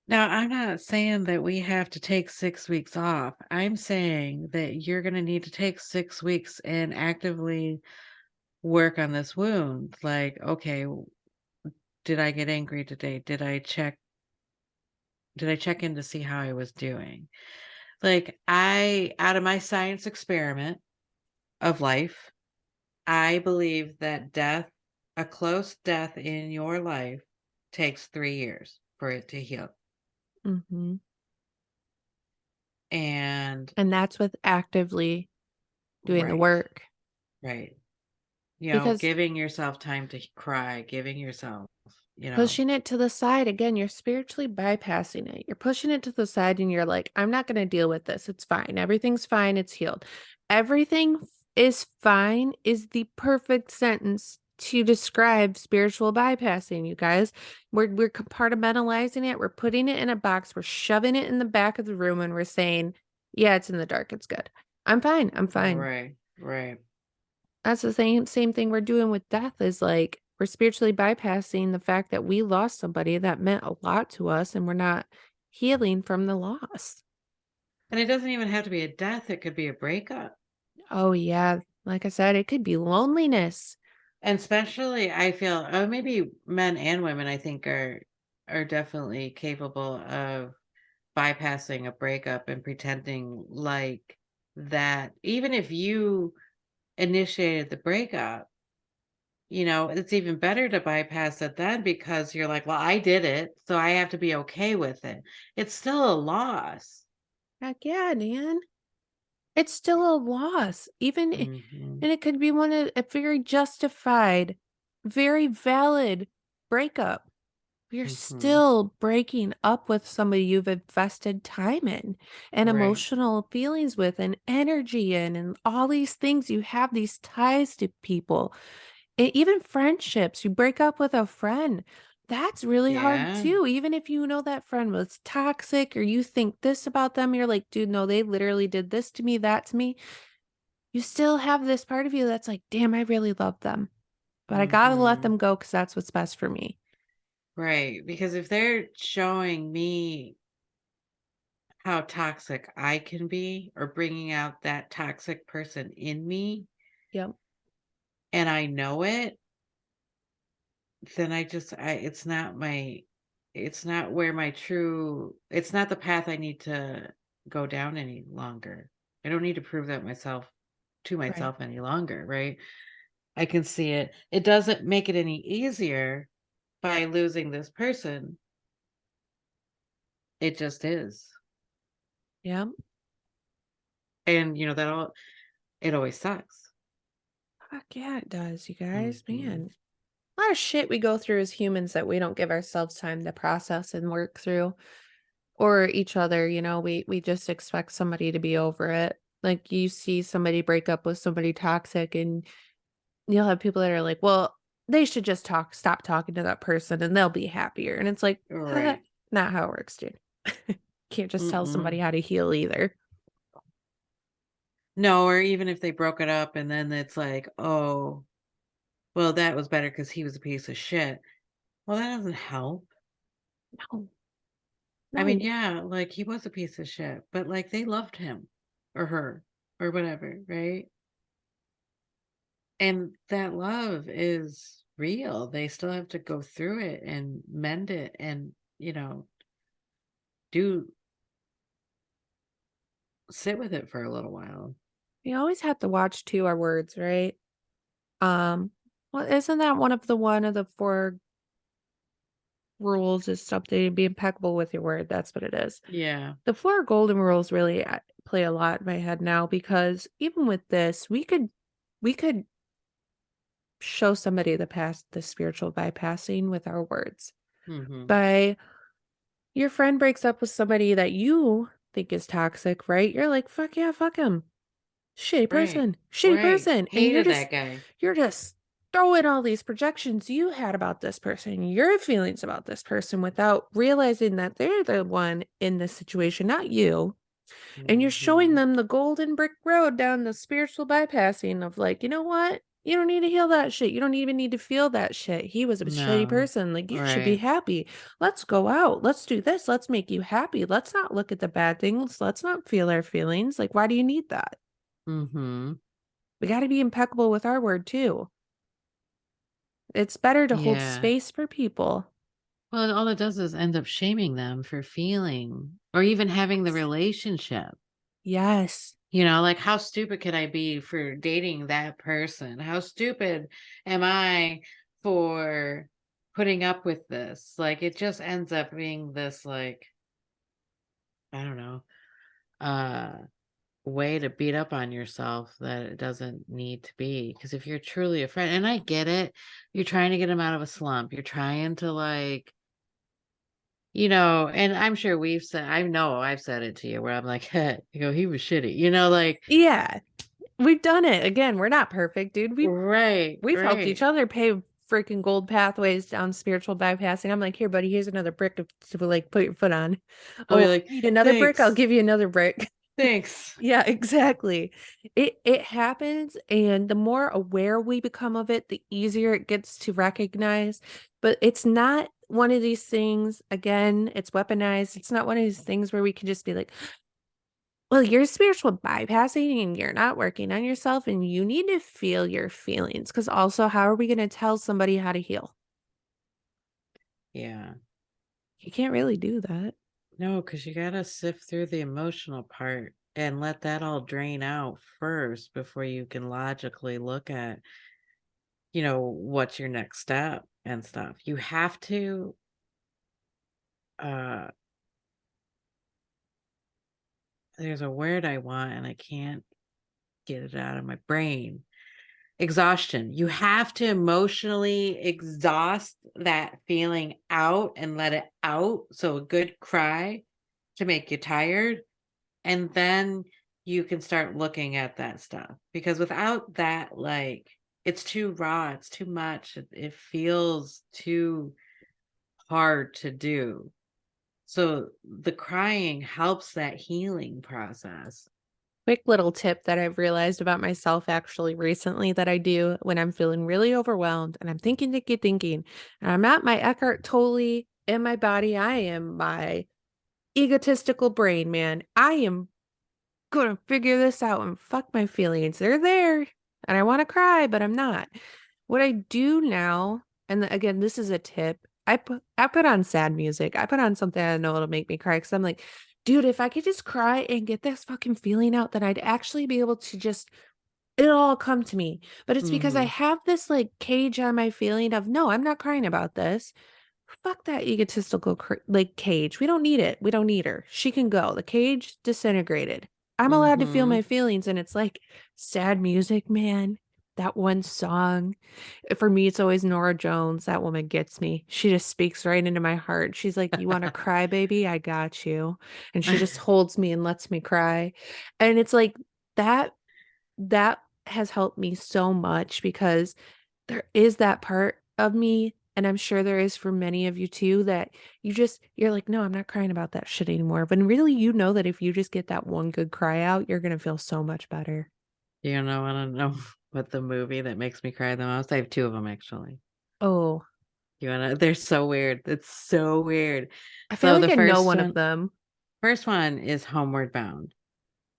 now, I'm not saying that we have to take 6 weeks off. I'm saying that you're going to need to take 6 weeks and actively work on this wound. Like, okay, did I get angry today? Did I check in to see how I was doing? Like, out of my science experiment of life. I believe that a close death in your life takes 3 years for it to heal. Hmm. And And that's with actively doing the right, work. right. Because Giving yourself time to cry, giving yourself, you know pushing it to the side again, you're spiritually bypassing it. You're pushing it to the side and you're like, I'm not going to deal with this. It's fine. Everything's fine. It's healed. Everything is fine is the perfect sentence to describe spiritual bypassing, you guys. We're compartmentalizing it. We're putting it in a box. We're shoving it in the back of the room and we're saying, yeah, it's in the dark. It's good. I'm fine. I'm fine. Right, right. That's the same thing we're doing with death is like we're spiritually bypassing the fact that we lost somebody that meant a lot to us and we're not healing from the loss. And it doesn't even have to be a death, it could be a breakup. Oh yeah, like I said, it could be loneliness. And especially I feel, oh, maybe men and women I think are definitely capable of bypassing a breakup and pretending like that even if you initiated the breakup, it's even better to bypass it then because you're like, well, I did it, so I have to be okay with it. It's still a loss. Heck yeah, man. It's still a loss. Hmm. And it could be one of a very justified, very valid breakup. You're Hmm. still breaking up with somebody you've invested time in and Right. emotional feelings with and energy in and all these things. You have these ties to people. Even friendships. You break up with a friend. That's really hard Yeah. too. Even if you know that friend was toxic or you think this about them, you're like, dude, no, they literally did this to me, that to me. You still have this part of you that's like, damn, I really love them, but I gotta let Hmm. them go because that's what's best for me. Right. Because if they're showing me how toxic I can be or bringing out that toxic person in me Yep. and I know it, then it's not where it's not the path I need to go down any longer. I don't need to prove that myself to Right. myself any longer, right? I can see it. It doesn't make it any easier by losing this person. It just is. Yep. And it always sucks. Fuck yeah, it does, you guys. Hmm. Man, a lot of shit we go through as humans that we don't give ourselves time to process and work through, or each other. We just expect somebody to be over it. Like you see somebody break up with somebody toxic, and you'll have people that are like, "Well, they should just stop talking to that person, and they'll be happier." And it's like, Right. not how it works, dude. Can't just tell somebody Mm-mm. how to heal either. No, or even if they broke it up and then it's like, oh, well, that was better because he was a piece of shit. Well, that doesn't help. No, I mean, no. yeah, like he was a piece of shit, but like they loved him or her or whatever, right? And that love is real. They still have to go through it and mend it and, do sit with it for a little while. We always have to watch too our words, right? Um, well, isn't that one of the four rules is something to be impeccable with your word? That's what it is. Yeah. The four golden rules really play a lot in my head now because even with this, we could show somebody the spiritual bypassing with our words. Hmm. By your friend breaks up with somebody that you think is toxic, right? You're like, fuck yeah, fuck him. Right. Shitty Right. person. And Hated that guy. you're just throwing all these projections you had about this person, your feelings about this person without realizing that they're the one in this situation, not you. And you're showing Hmm. them the golden brick road down the spiritual bypassing of like, you know what? You don't need to heal that shit. You don't even need to feel that shit. He was a shitty No. person. Like, you should be Right. happy. Let's go out. Let's do this. Let's make you happy. Let's not look at the bad things. Let's not feel our feelings. Like, why do you need that? Hmm. We got to be impeccable with our word too. It's better to hold Yeah. space for people. Well, all it does is end up shaming them for feeling or even having the Yes. relationship. Yes. Like how stupid could I be for dating that person? How stupid am I for putting up with this? Like it just ends up being this like, I don't know, uh way to beat up on yourself that it doesn't need to be. Because if you're truly a friend, and I get it, you're trying to get him out of a slump. You're trying to like, and I'm sure I know I've said it to you where I'm like, hey, he was shitty, like, Yeah, we've done it. Again, we're not perfect, dude. right, We've helped each right. other pave freaking gold pathways down spiritual bypassing. I'm like, here, buddy, here's another brick to like put your foot on. I'll be Oh, like, need another brick? I'll thanks, give you another brick. thanks. Yeah, exactly. It happens, and the more aware we become of it, the easier it gets to recognize. But it's not one of these things, again, it's weaponized. It's not one of these things where we can just be like, well, you're spiritual bypassing and you're not working on yourself, and you need to feel your feelings. Because also, how are we going to tell somebody how to heal? Yeah. You can't really do that. No, because you gotta sift through the emotional part and let that all drain out first before you can logically look at, what's your next step and stuff. You have to, uh, there's a word I want and I can't get it out of my brain. Exhaustion. You have to emotionally exhaust that feeling out and let it out. So a good cry to make you tired. And then you can start looking at that stuff. Because without that, like, it's too raw, it's too much. It feels too hard to do. So the crying helps that healing process. Quick little tip that I've realized about myself actually recently that I do when I'm feeling really overwhelmed and I'm thinking, and I'm at my Eckhart Tolle in my body. I am my egotistical brain, man. I am gonna figure this out and fuck my feelings. They're there and I want to cry, but I'm not. What I do now, and again, this is a tip. I put on sad music. I put on something I know it'll make me cry because I'm like, dude, if I could just cry and get this fucking feeling out, then I'd actually be able to just it'll all come to me. But it's because I Hmm. have this like cage on my feeling of no, I'm not crying about this. Fuck that egotistical like cage. We don't need it. We don't need her. She can go. The cage disintegrated. I'm allowed to feel Hmm. my feelings, and it's like sad music, man. That one song. For me, it's always Nora Jones. That woman gets me. She just speaks right into my heart. She's like, "You want to cry, baby? I got you." And she just holds me and lets me cry. And it's like that that has helped me so much because there is that part of me, and I'm sure there is for many of you too, that you're like, no, I'm not crying about that shit anymore. But really, you know that if you just get that one good cry out, you're gonna feel so much better. Want to know what the movie that makes me cry the most? I have two of them actually. Oh, They're so weird. It's so weird. I feel So like the I know first one of one, them. first one is Homeward Bound,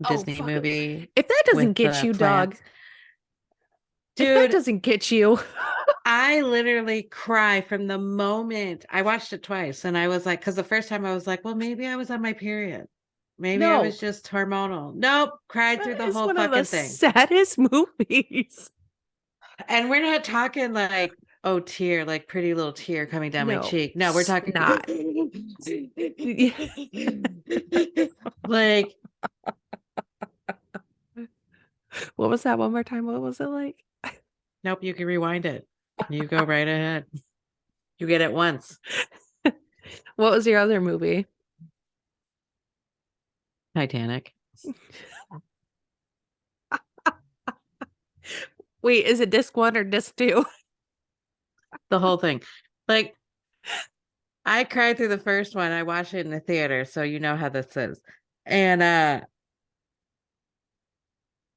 Oh, Disney fuck. movie If that doesn't with get the you, dog, plants. if that Dude, doesn't get you, I literally cry from the moment I watched it twice. And I was like, because the first time I was like, well, maybe I was on my period. Maybe I no, was just hormonal. Nope, cried that through the is whole one of the fucking thing. saddest movies. And we're not talking like, oh, tear, like pretty little tear coming down my No, cheek. No, we're talking snot. like, What was that one more time? What was it like? nope, you can rewind it. You go right ahead. You get it once. What was your other movie? Titanic. Wait, is it disc one or disc two? The whole thing. Like, I cried through the first one. I watched it in the theater, so you know how this is. And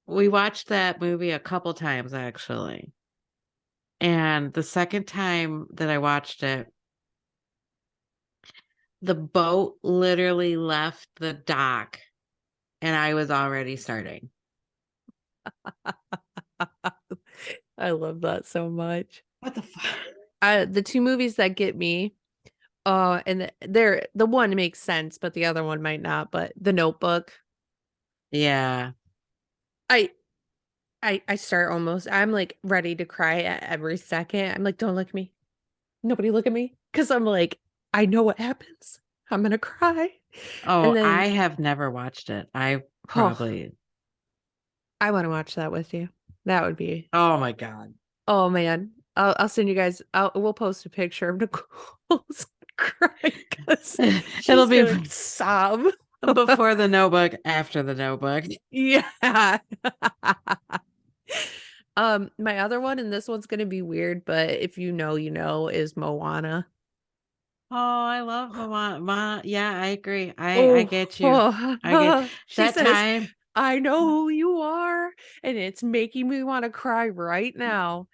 we watched that movie a couple times actually. And the second time that I watched it, the boat literally left the dock and I was already starting. I love that so much. What the fuck? The two movies that get me, and they're the one makes sense, but the other one might not. But The Notebook, Yeah. I I start almost, I'm like ready to cry at every second. I'm like, don't look at me. Nobody look at me. Cause I'm like, I know what happens. I'm gonna cry. And Oh, then, I have never watched it. I oh, probably, I want to watch that with you. That would be, oh my God. oh man. I'll send you guys, we'll post a picture of Nicole's crying because It'll she's be gonna sob. before the notebook, after the notebook. Yeah. My other one, and this one's gonna be weird, but if you know, you know, is Moana. Oh, I love Mama. Yeah, I agree. I Oh, get you. I get she that says, time. I know who you are, and it's making me want to cry right now.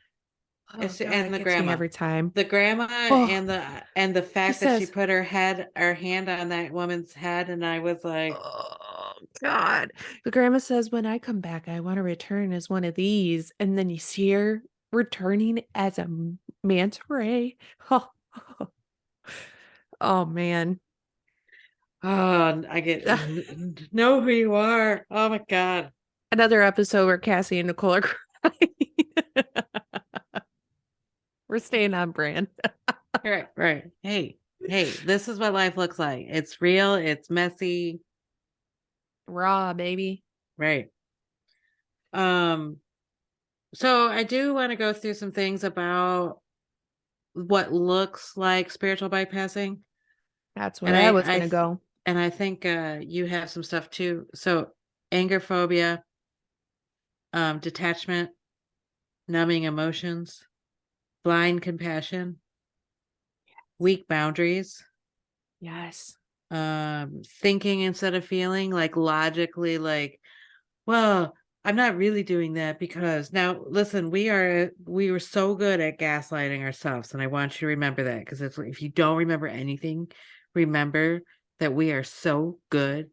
Oh God, And it the gets me grandma. every time. The grandma Oh, and the she fact that she says, put her hand on that woman's head, and I was like, oh God. The grandma says, when I come back, I want to return as one of these. And then you see her returning as a manta ray. Oh, oh man. oh, I get know who you are. Oh my God. Another episode where Cassie and Nicole are crying. We're staying on brand. Right, right. Hey, this is what life looks like. It's real, it's messy. Raw, baby. Right. Um, so I do want to go through some things about what looks like spiritual bypassing. That's And where I was gonna go. I think you have some stuff too. So anger phobia, detachment, numbing emotions, blind compassion, weak boundaries, Yes. thinking instead of feeling, like logically, like, well, I'm not really doing that because now listen, we were so good at gaslighting ourselves, and I want you to remember that, because if you don't remember anything, remember that we are so good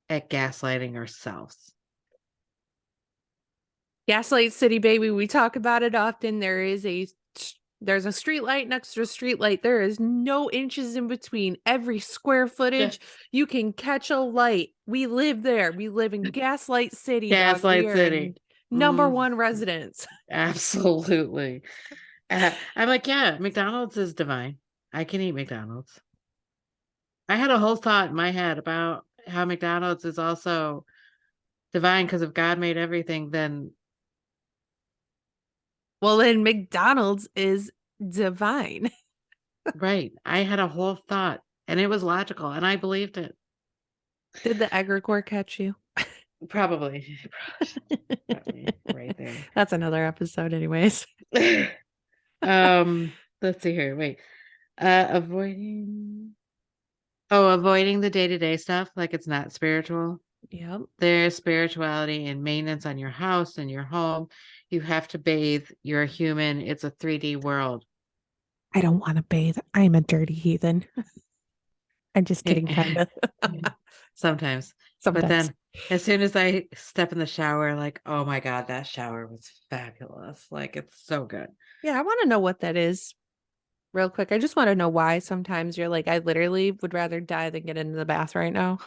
at gaslighting ourselves. Gaslight City, baby. We talk about it often. There's a street light next to a street light. There is no inches in between. Every square Yes. footage, you can catch a light. We live there. We live in Gaslight City, dog. We Gaslight are City. in number Mm, one residence. absolutely. I'm like, yeah, McDonald's is divine. I can eat McDonald's. I had a whole thought in my head about how McDonald's is also divine, because if God made everything, then Well, then McDonald's is divine. right. I had a whole thought, and it was logical, and I believed it. Did the egregore catch you? Probably, probably right there. That's another episode, anyways. Let's see here. Wait. Avoiding. Oh, avoiding the day-to-day stuff like it's not spiritual. Yep. There's spirituality and maintenance on your house and your home. You have to bathe. You're a human. It's a 3D world. I don't want to bathe. I'm a dirty heathen. I'm just kidding, kind of. Sometimes. But Sometimes. then as soon as I step in the shower, like, oh my God, that shower was fabulous. Like, it's so good. Yeah, I want to know what that is real quick. I just want to know why sometimes you're like, I literally would rather die than get into the bath right now.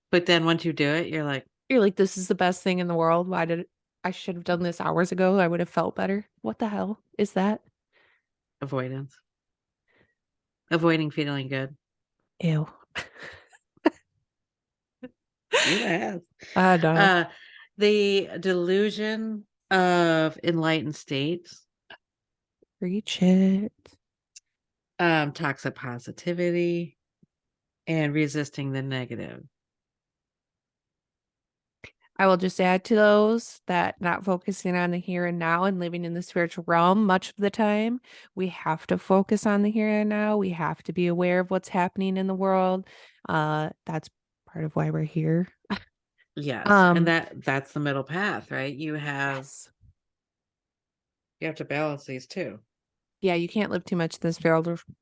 But then once you do it, you're like, You're like, this is the best thing in the world. I should have done this hours ago. I would have felt better. What the hell is that? avoidance, avoiding feeling good. Ew. You asked. I know. Uh, the delusion of enlightened states, Preach it. toxic positivity, and resisting the negative. I will just add to those that not focusing on the here and now and living in the spiritual realm much of the time. We have to focus on the here and now. We have to be aware of what's happening in the world. That's part of why we're here. Yes, and Um, that's the middle path, right? yes. You have to balance these two. Yeah, you can't live too much in the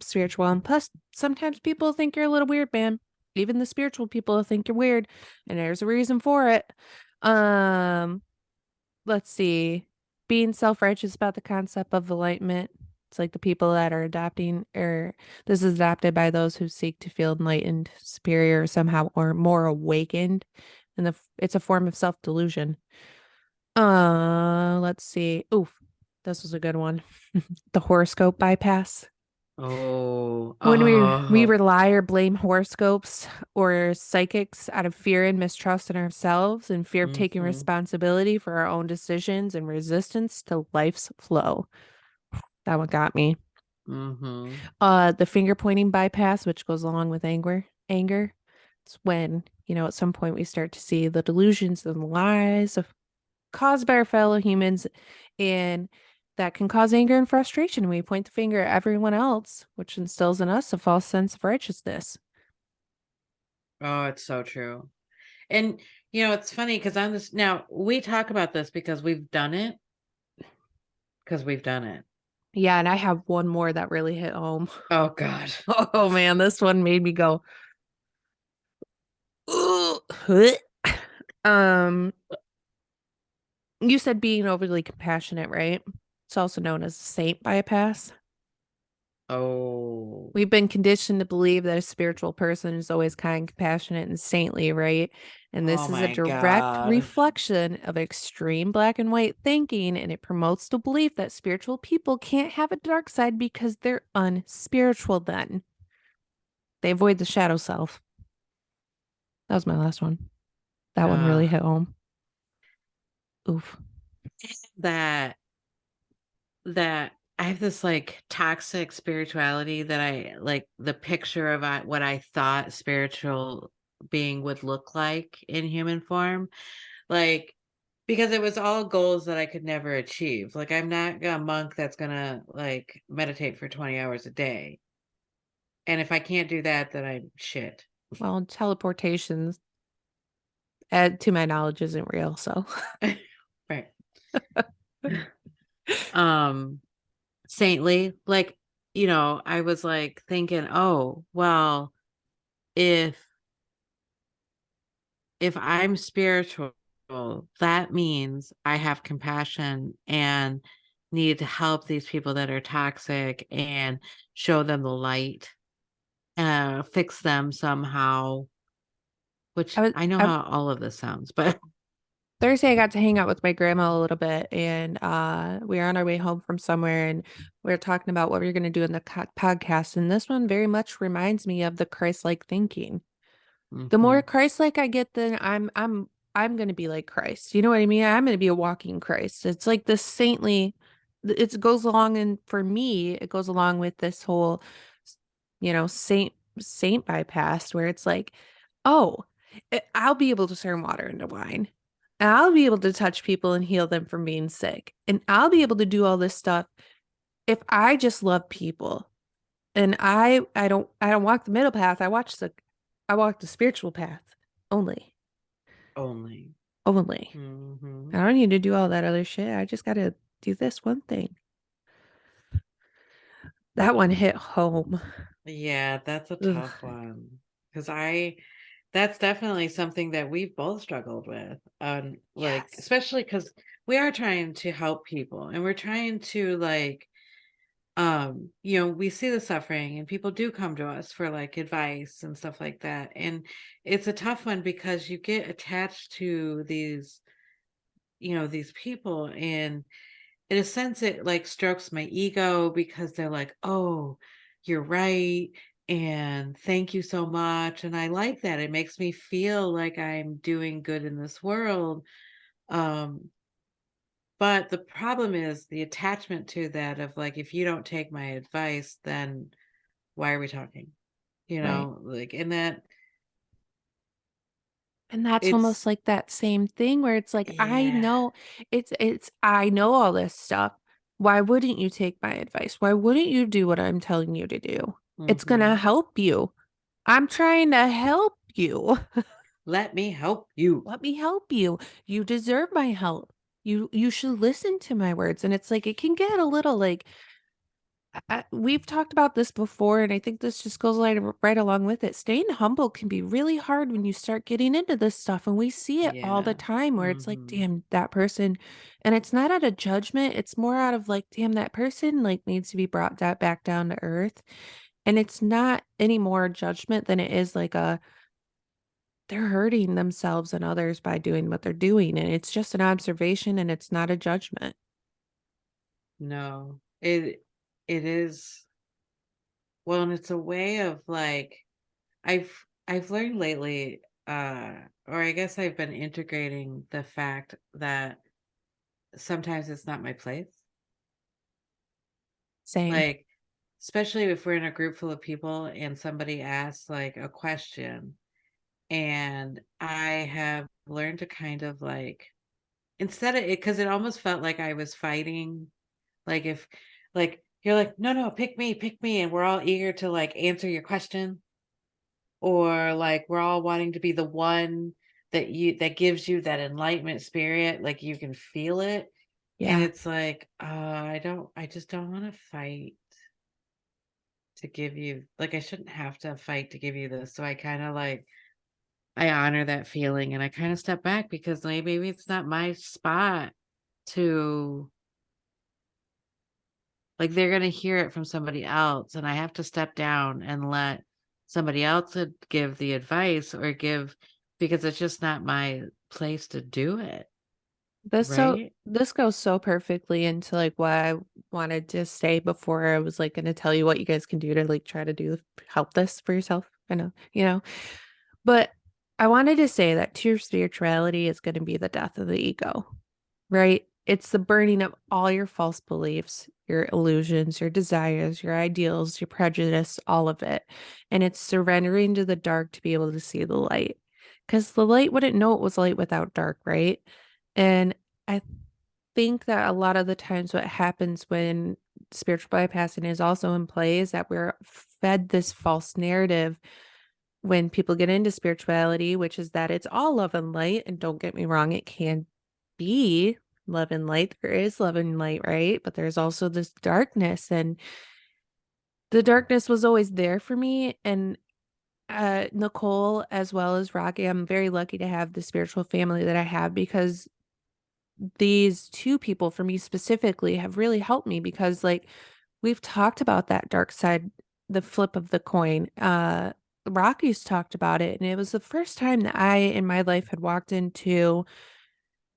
spiritual realm. Plus, sometimes people think you're a little weird, man. Even the spiritual people think you're weird, and there's a reason for it. Um, let's see. Being self-righteous about the concept of enlightenment. It's like the people that are adopting, or this is adopted by those who seek to feel enlightened, superior, somehow, or more awakened. and it's a form of self-delusion. Let's see. Oof, this was a good one. The horoscope bypass. Oh, When we oh. rely or blame horoscopes or psychics out of fear and mistrust in ourselves and fear of taking Mm-hmm. responsibility for our own decisions and resistance to life's flow. That one got me. Mm-hmm. The finger pointing bypass, which goes along with anger. It's when, at some point we start to see the delusions and lies caused by our fellow humans, and that can cause anger and frustration. We point the finger at everyone else, which instills in us a false sense of righteousness. Oh, it's so true. And it's funny because on this now we talk about this because we've done it. Because we've done it. Yeah, and I have one more that really hit home. Oh God. Oh man, this one made me go, "Ugh." Um, you said being overly compassionate, right? It's also known as saint bypass. Oh. We've been conditioned to believe that a spiritual person is always kind, compassionate, and saintly, right? And Oh this is a my direct God. reflection of extreme black and white thinking, and it promotes the belief that spiritual people can't have a dark side because they're unspiritual then. They avoid the shadow self. That was my last one. That one Uh, really hit home. Oof. that that I have this like toxic spirituality that I like the picture of what I thought spiritual being would look like in human form. Like, because it was all goals that I could never achieve. Like, I'm not a monk that's gonna like meditate for 20 hours a day. And if I can't do that, then I'm shit. Well, teleportation, to my knowledge, isn't real. So, Right. Um, saintly, like, I was like thinking, oh, well, if I'm spiritual, that means I have compassion and need to help these people that are toxic and show them the light, fix them somehow, which I was, I know I, how all of this sounds, but Thursday, I got to hang out with my grandma a little bit, and we were on our way home from somewhere, and we were talking about what we were going to do in the podcast. And this one very much reminds me of the Christ-like thinking. The more mhm. Christ-like I get, then I'm going to be like Christ. You know what I mean? I'm going to be a walking Christ. It's like this saintly. It goes along, and for me, it goes along with this whole, saint bypass, where it's like, oh, I'll be able to turn water into wine. And I'll be able to touch people and heal them from being sick. And I'll be able to do all this stuff if I just love people. And I don't walk the middle path. I walk the spiritual path only. Only. Only. I Hmm. don't need to do all that other shit. I just gotta do this one thing. That one hit home. Yeah, that's a Ugh. tough one because that's definitely something that we've both struggled with. Like, Yes. especially because we are trying to help people and we're trying to like, we see the suffering and people do come to us for like advice and stuff like that. And it's a tough one because you get attached to these people and in a sense it like strokes my ego because they're like, oh, you're right, and thank you so much, and I like that. It makes me feel like I'm doing good in this world. um but the problem is the attachment to that of like, if you don't take my advice, then why are we talking, Right. like, and that And that's almost it's like that same thing where it's like, I yeah. know I know all this stuff. Why wouldn't you take my advice? Why wouldn't you do what I'm telling you to do? It's gonna Hmm. help you. I'm trying to help you. Let me help you. Let me help you. You deserve my help. You should listen to my words. And it's like it can get a little like we've talked about this before, and I think this just goes right along with it. Staying humble can be really hard when you start getting into this stuff, and we see it all the Yeah. time where it's like, Hmm. damn, that person, and it's not out of judgment, it's more out of like, damn, that person like needs to be brought that back down to earth. And it's not any more judgment than it is like a they're hurting themselves and others by doing what they're doing. And it's just an observation and it's not a judgment. No, it is, well, and it's a way of like, I've learned lately, or I guess I've been integrating the fact that sometimes it's not my place. Same. Like, especially if we're in a group full of people and somebody asks like a question, and I have learned to kind of like, instead of it, because it almost felt like I was fighting. Like if like you're like, no, no, pick me, and we're all eager to like answer your question, or like we're all wanting to be the one that gives you that enlightenment spirit, like you can feel it. And Yeah. it's like, I just don't want to fight to give you, like, I shouldn't have to fight to give you this. So I kind of like, I honor that feeling and I kind of step back because maybe it's not my spot to, like, they're going to hear it from somebody else and I have to step down and let somebody else give the advice or give, because it's just not my place to do it, right? This goes so perfectly into like what I wanted to say before I was like going to tell you what you guys can do to like try to do help this for yourself. I know, but I wanted to say that true spirituality is going to be the death of the ego, right? It's the burning of all your false beliefs, your illusions, your desires, your ideals, your prejudice, all of it. And it's surrendering to the dark to be able to see the light. Because the light wouldn't know it was light without dark, right? And I think that a lot of the times what happens when spiritual bypassing is also in play is that we're fed this false narrative when people get into spirituality, which is that it's all love and light. And don't get me wrong, it can be love and light. There is love and light, right? But there's also this darkness, and the darkness was always there for me. And Nicole, as well as Rocky, I'm very lucky to have the spiritual family that I have because these two people, for me specifically, have really helped me because, like, we've talked about that dark side, the flip of the coin. Rocky's talked about it, and it was the first time that I in my life had walked into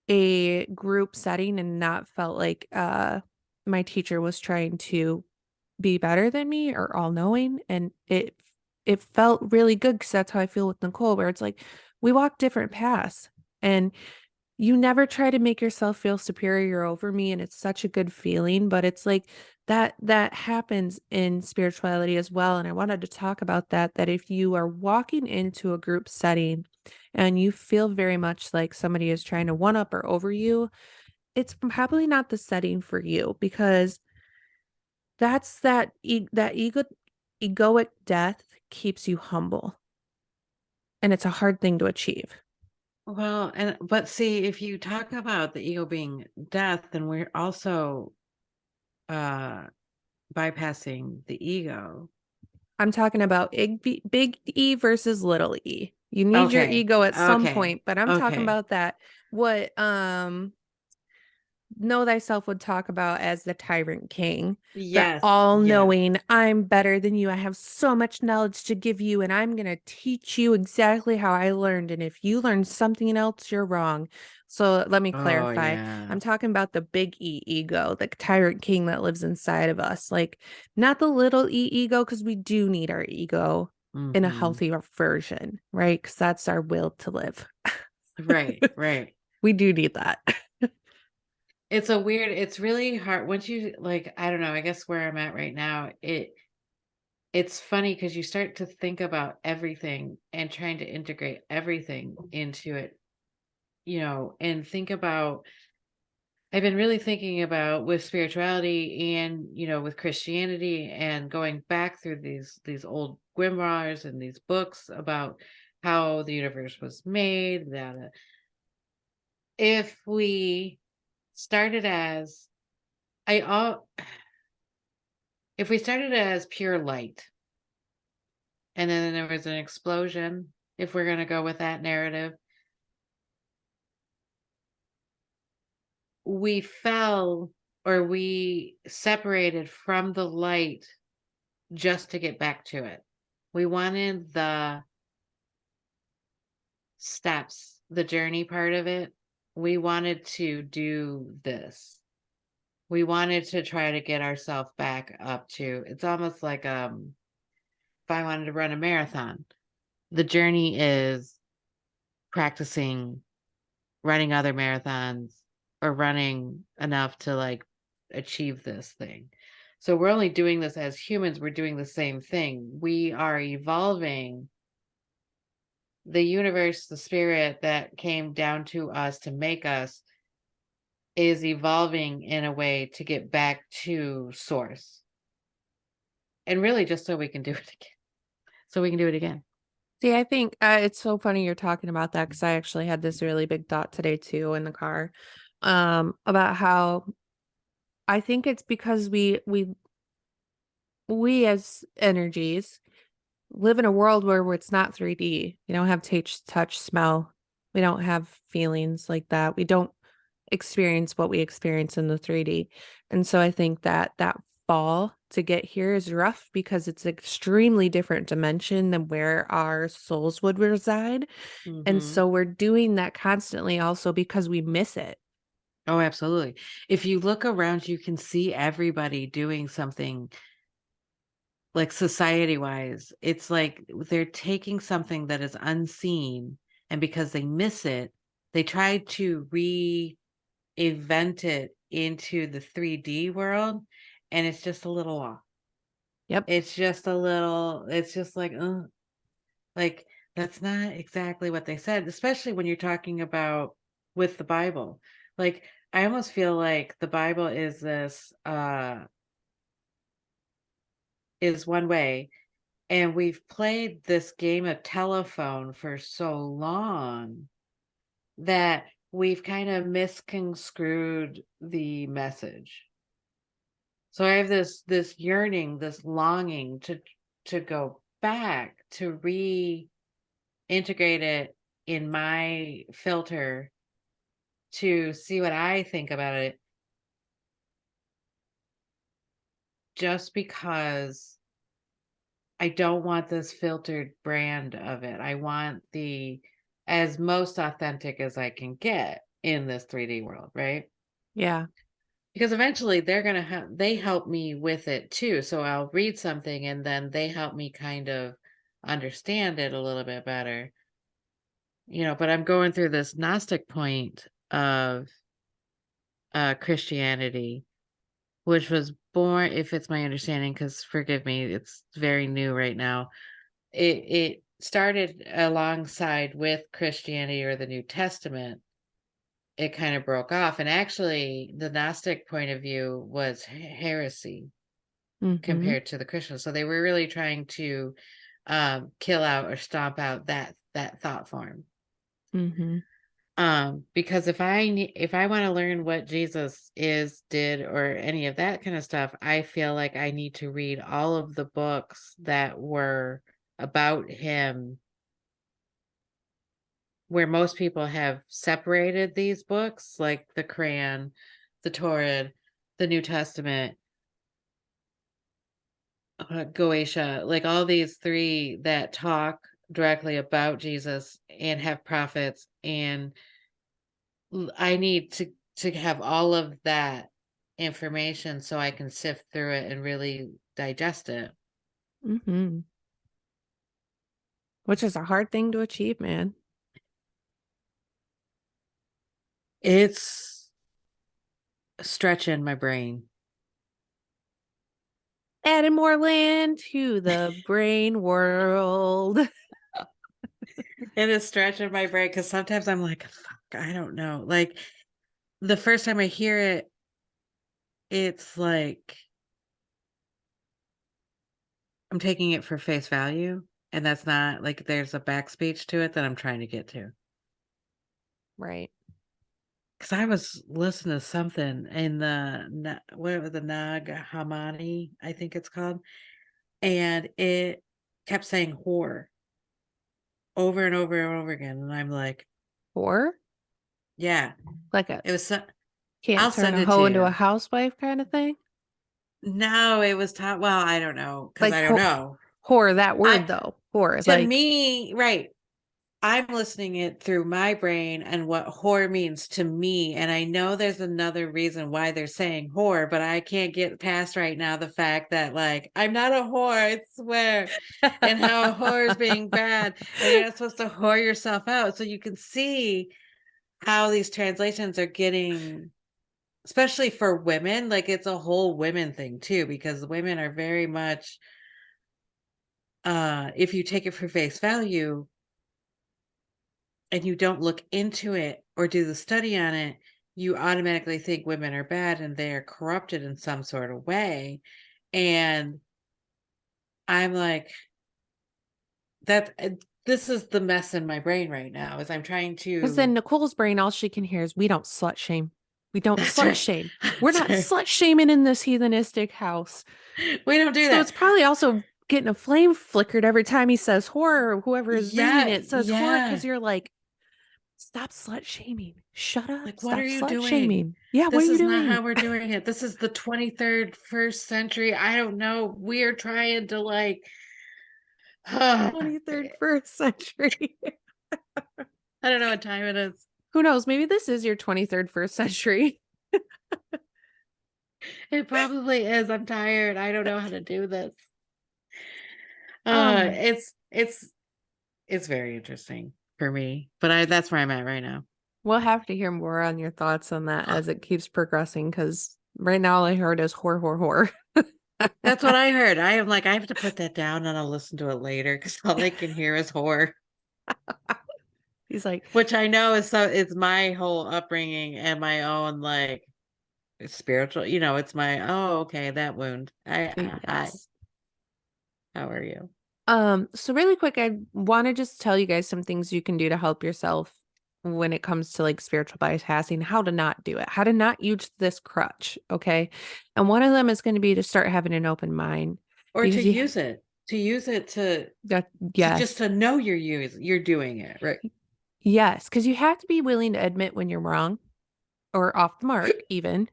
a group setting and not felt like my teacher was trying to be better than me or all knowing. And it felt really good because that's how I feel with Nicole, where it's like we walk different paths. And you never try to make yourself feel superior over me, and it's such a good feeling, but it's like that happens in spirituality as well. And I wanted to talk about that if you are walking into a group setting and you feel very much like somebody is trying to one up or over you, it's probably not the setting for you because that's that egoic death keeps you humble, and it's a hard thing to achieve. Well, and but see, if you talk about the ego being death, then we're also uh bypassing the ego. I'm talking about big E versus little e. You need your Okay. ego at some Okay. point, but I'm talking Okay. about that what know thyself would talk about as the tyrant king, the Yes. all Yes. knowing, I'm better than you. I have so much knowledge to give you, and I'm going to teach you exactly how I learned. And if you learn something else, you're wrong. So let me Oh clarify. yeah. I'm talking about the big E ego, the tyrant king that lives inside of us. Like, not the little E ego, because we do need our ego in a Hmm. healthy version, right? Because that's our will to live. Right. Right. We do need that. It's really hard once you like, I don't know, I guess where I'm at right now, it's funny because you start to think about everything and trying to integrate everything into it, and think about, I've been really thinking about with spirituality and, with Christianity and going back through these old grimoires and these books about how the universe was made, that if we started as I all if we started as pure light and then there was an explosion, if we're going to go with that narrative, we fell, or we separated from the light just to get back to it. We wanted steps, the journey part of it, we wanted to do this. We wanted to try to get ourselves back up to, it's almost like if I wanted to run a marathon, the journey is practicing running other marathons or running enough to like achieve this thing. So we're only doing this as humans, we're doing the same thing. We are evolving the universe, the spirit that came down to us to make us is evolving in a way to get back to source. And really just so we can do it again. So we can do it again. See, I think it's so funny you're talking about that because I actually had this really big thought today too in the car, about how I think it's because we as energies live in a world where it's not 3D. We don't have touch, smell. We don't have feelings like that. We don't experience what we experience in the 3D. And so I think that that fall to get here is rough because it's extremely different dimension than where our souls would reside. And Hmm. so we're doing that constantly also because we miss it. Oh, absolutely. If you look around, you can see everybody doing something like society wise. It's like they're taking something that is unseen, and because they miss it, they try to event it into the 3D world, and it's just a little off. Yep. It's just a little, it's just like that's not exactly what they said, especially when you're talking about with the Bible. Like I almost feel like the Bible is this is one way, and we've played this game of telephone for so long that we've kind of misconstrued the message. So I have this yearning, this longing to go back to reintegrate it in my filter to see what I think about it, just because I don't want this filtered brand of it. I want the as most authentic as I can get in this 3D world, right? Yeah. Because eventually they're going to they help me with it too. So I'll read something and then they help me kind of understand it a little bit better. But I'm going through this Gnostic point of Christianity, which was born, if it's my understanding, because forgive me, it's very new right now. It started alongside with Christianity or the New Testament. It kind of broke off, and actually the Gnostic point of view was heresy Mm-hmm. compared to the Christians. So they were really trying to kill out or stomp out that thought form. Mm-hmm. Because if I want to learn what Jesus is, did, or any of that kind of stuff, I feel like I need to read all of the books that were about him, where most people have separated these books, like the Quran, the Torah, the New Testament, Goetia, like all these three that talk directly about Jesus and have prophets, and I need to have all of that information so I can sift through it and really digest it. Mm-hmm. Which is a hard thing to achieve, man. It's stretching my brain. Adding more land to the brain world. It is stretching my brain because sometimes I'm like, fuck, I don't know. Like the first time I hear it, it's like I'm taking it for face value. And that's not like there's a back speech to it that I'm trying to get to. Right. Because I was listening to something in whatever the Nag Hammadi, I think it's called, and it kept saying whore over and over and over again. And I'm like, Or yeah, like a it was, can't I'll turn send a it to hoe into a you. housewife kind of thing. No, it was taught, well, I don't know, because Like I don't know. whore, that I, word though. Whore, to like me, right. I'm listening it through my brain and what whore means to me, and I know there's another reason why they're saying whore, but I can't get past right now the fact that, like, I'm not a whore, I swear, and how a whore is being bad, and you're not supposed to whore yourself out, so you can see how these translations are getting, especially for women, like, it's a whole women thing too, because women are very much, if you take it for face value and you don't look into it or do the study on it, you automatically think women are bad and they are corrupted in some sort of way. And I'm like, that this is the mess in my brain right now is I'm trying Because to in Nicole's brain, all she can hear is, we don't slut shame. We don't that's slut right. shame. We're That's not right. slut shaming in this heathenistic house. We don't do So that. it's probably also getting a flame flickered every time he says horror, or whoever is reading Yeah, it says horror, yeah. because you're like, stop slut shaming. Shut up. Like, what are Stop you slut doing? shaming. Yeah, what are This you is not doing? how we're doing it. This is the 23rd, first century. I don't know. We're trying to like 23rd, first century. I don't know what time it is. Who knows? Maybe this is your 23rd, first century. It probably is. I'm tired. I don't know how to do this. Uh, Um, it's it's it's very interesting for me, but I that's where I'm at right now. we'll have to hear more on your thoughts on that as it keeps progressing, because right now all I heard is whore, whore, That's whore. what I heard. I am like, I have to put that down and I'll listen to it later because all I can hear is horror, He's like, which I know is so it's my whole upbringing and my own like spiritual, it's my oh, okay, that wound. Hi, yes. how are you? So really quick, I want to just tell you guys some things you can do to help yourself when it comes to like spiritual bypassing, how to not do it, how to not use this crutch. Okay. And one of them is going to be to start having an open mind, Or because you, to use it that, to just yes, to know you're doing it, right? yes, because you have to be willing to admit when you're wrong or off the mark, even.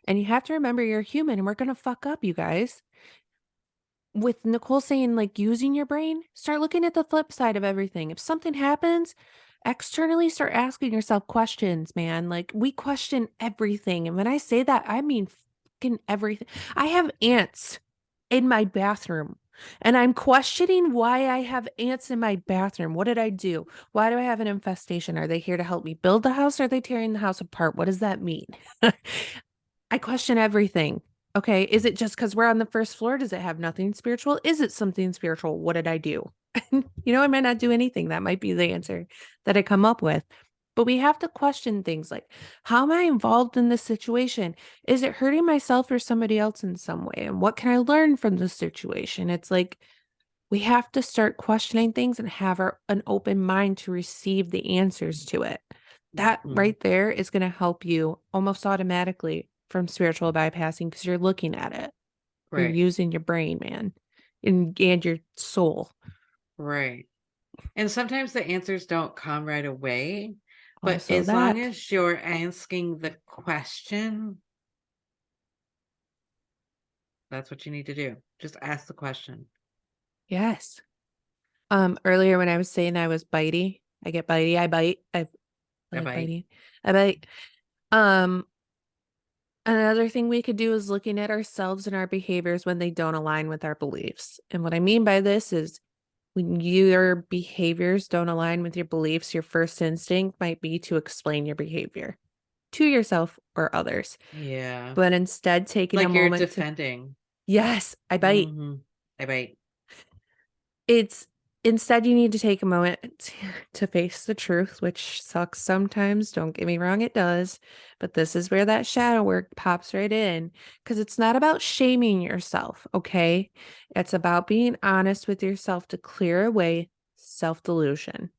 And you have to remember you're human and we're going to fuck up, you guys. With Nicole saying, like, using your brain, start looking at the flip side of everything. If something happens, externally start asking yourself questions, man. Like, we question everything. And when I say that, I mean fucking everything. I have ants in my bathroom, and I'm questioning why I have ants in my bathroom. What did I do? Why do I have an infestation? Are they here to help me build the house? Or are they tearing the house apart? What does that mean? I question everything. Okay. Is it just because we're on the first floor? Does it have nothing spiritual? Is it something spiritual? What did I do? I might not do anything. That might be the answer that I come up with. But we have to question things like, how am I involved in this situation? Is it hurting myself or somebody else in some way? And what can I learn from this situation? It's like we have to start questioning things and have an open mind to receive the answers to it. That Mhm. right there is going to help you almost automatically from spiritual bypassing, because you're looking at it. You're Right, using your brain, man, and your soul. right. And sometimes the answers don't come right away, but Also, as long that. as you're asking the question, that's what you need to do. Just ask the question. Yes. Earlier when I was saying I was bitey, I get bitey, I bite. I I like bite. bitey. I bite. Um, Another thing we could do is looking at ourselves and our behaviors when they don't align with our beliefs. And what I mean by this is when your behaviors don't align with your beliefs, your first instinct might be to explain your behavior to yourself or others. Yeah. But instead, taking a Like you're moment to, defending. yes, I bite. Hmm. I bite. It's instead, you need to take a moment to face the truth, which sucks sometimes. Don't get me wrong, it does. But this is where that shadow work pops right in, because it's not about shaming yourself, okay? It's about being honest with yourself to clear away self delusion.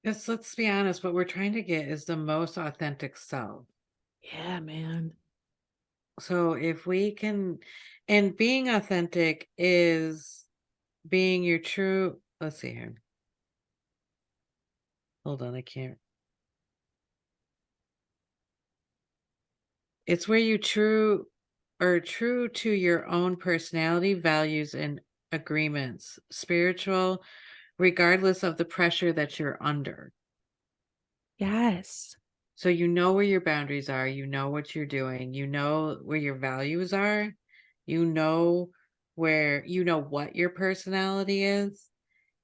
Because let's be honest, what we're trying to get is the most authentic self. Yeah, man. So if we can, and being authentic is being your true, let's see here. Hold on, I can't. It's where you true to your own personality, values, and agreements, spiritual regardless of the pressure that you're under. Yes. So you know where your boundaries are, you know what you're doing, you know where your values are, you know you know what your personality is.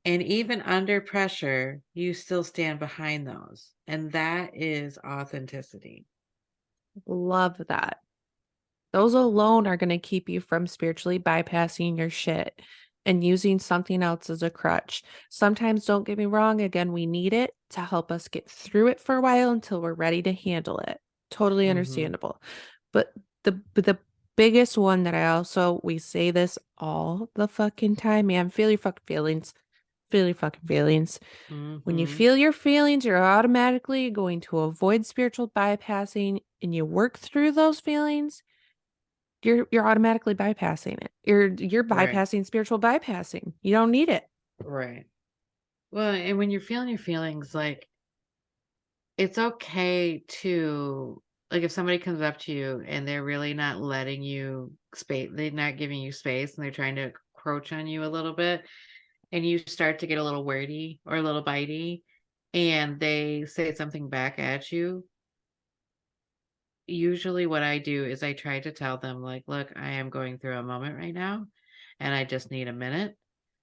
And even under pressure, you still stand behind those. And that is authenticity. Love that. Those alone are going to keep you from spiritually bypassing your shit and using something else as a crutch. Sometimes, don't get me wrong, again, we need it to help us get through it for a while until we're ready to handle it. Totally Hmm. understandable. But the biggest one that I also, we say this all the fucking time, man, feel your fucking feelings. Feel your fucking feelings. When you Hmm. feel your feelings, you're automatically going to avoid spiritual bypassing and you work through those feelings, you're automatically bypassing it. You're Right. bypassing spiritual bypassing. You don't need it. Right. Well, and when you're feeling your feelings, like it's okay to, like, if somebody comes up to you and they're really not letting you space, they're not giving you space and they're trying to encroach on you a little bit, and you start to get a little wordy or a little bitey, and they say something back at you, usually what I do is I try to tell them, like, look, I am going through a moment right now and I just need a minute.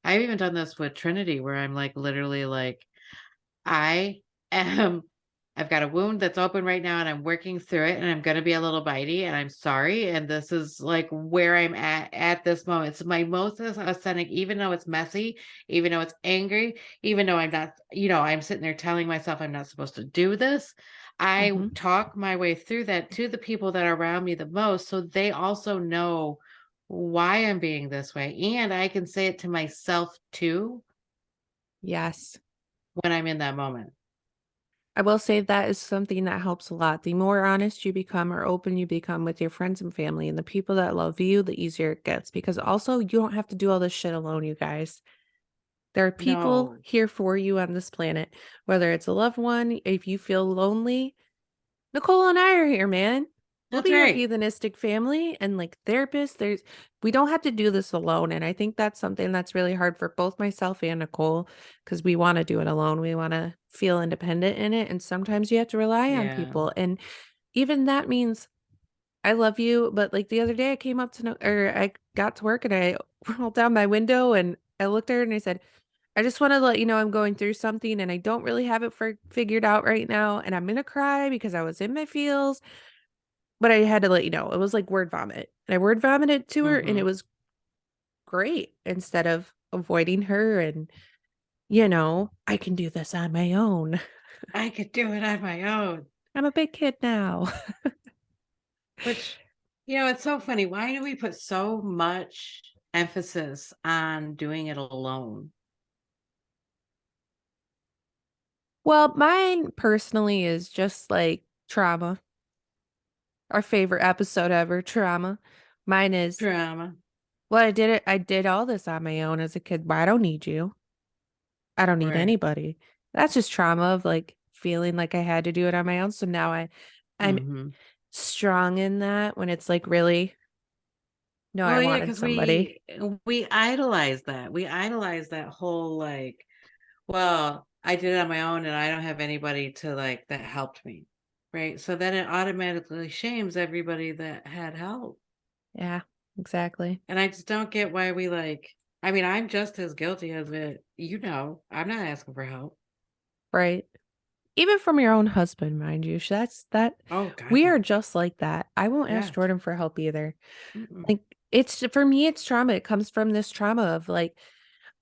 I've even done this with Trinity where I'm like, literally, like, I am I've got a wound that's open right now and I'm working through it and I'm going to be a little bitey and I'm sorry, and this is like where I'm at this moment. It's my most authentic, even though it's messy, even though it's angry, even though I'm not, I'm sitting there telling myself I'm not supposed to do this. I Mm-hmm. talk my way through that to the people that are around me the most so they also know why I'm being this way, and I can say it to myself too Yes. when I'm in that moment. I will say that is something that helps a lot. The more honest you become or open you become with your friends and family and the people that love you, the easier it gets. Because also, you don't have to do all this shit alone, you guys. There are people No. here for you on this planet, whether it's a loved one, if you feel lonely, Nicole and I are here, man. We'll That's be your right. heathenistic family and like therapists. We don't have to do this alone. And I think that's something that's really hard for both myself and Nicole because we want to do it alone. We want to feel independent in it. And sometimes you have to rely on Yeah. people. And even that means I love you. But like the other day, I came up to, or I got to work and I rolled down my window and I looked at her and I said, I just want to let you know I'm going through something and I don't really have it figured out right now. And I'm going to cry because I was in my feels, but I had to let you know. It was like word vomit. And I word vomited to her and it Mhm. was great instead of avoiding her and, I can do this on my own. I could do it on my own. I'm a big kid now. Which, it's so funny. Why do we put so much emphasis on doing it alone? Well, mine personally is just like trauma. Our favorite episode ever, trauma. Mine is, Drama. well, I did all this on my own as a kid. Well, I don't need you. I don't need Right. anybody. That's just trauma of like feeling like I had to do it on my own. So now I'm Mhm. strong in that when it's like really, no, I Well, yeah, wanted because somebody. we idolize that. We idolize that whole, like, well, I did it on my own and I don't have anybody to, like, that helped me. Right? So then it automatically shames everybody that had help. Yeah, exactly. And I just don't get why we, like, I mean, I'm just as guilty of it. I'm not asking for help. Right. Even from your own husband, mind you. That's that Oh God, we no. are just like that. I won't ask Yes. Jordan for help either. Mm-mm. Like it's for me, it's trauma. It comes from this trauma of like,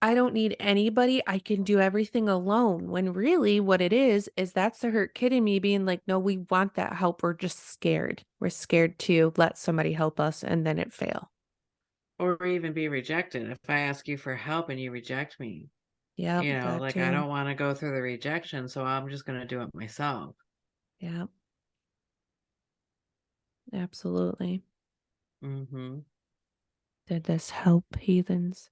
I don't need anybody. I can do everything alone. When really what it is that's the hurt kid in me being like, no, we want that help. We're just scared. We're scared to let somebody help us and then it fail. Or even be rejected. If I ask you for help and you reject me, Yep, that like, I too. don't want to go through the rejection, so I'm just going to do it myself. Yep, absolutely. Hmm. Did this help, heathens?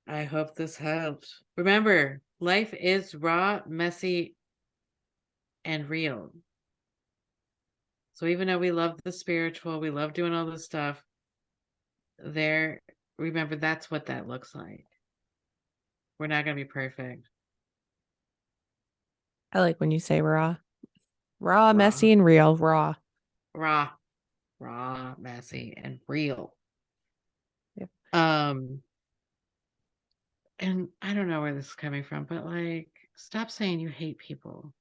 I hope this helps. Remember, life is raw, messy, and real. So even though we love the spiritual, we love doing all this stuff, there, remember that's what that looks like. We're not going to be perfect. I like when you say raw. Raw, Raw, messy, and real. Raw. raw, raw, messy, and real. Yeah. Um, and I don't know where this is coming from, but like, stop saying you hate people.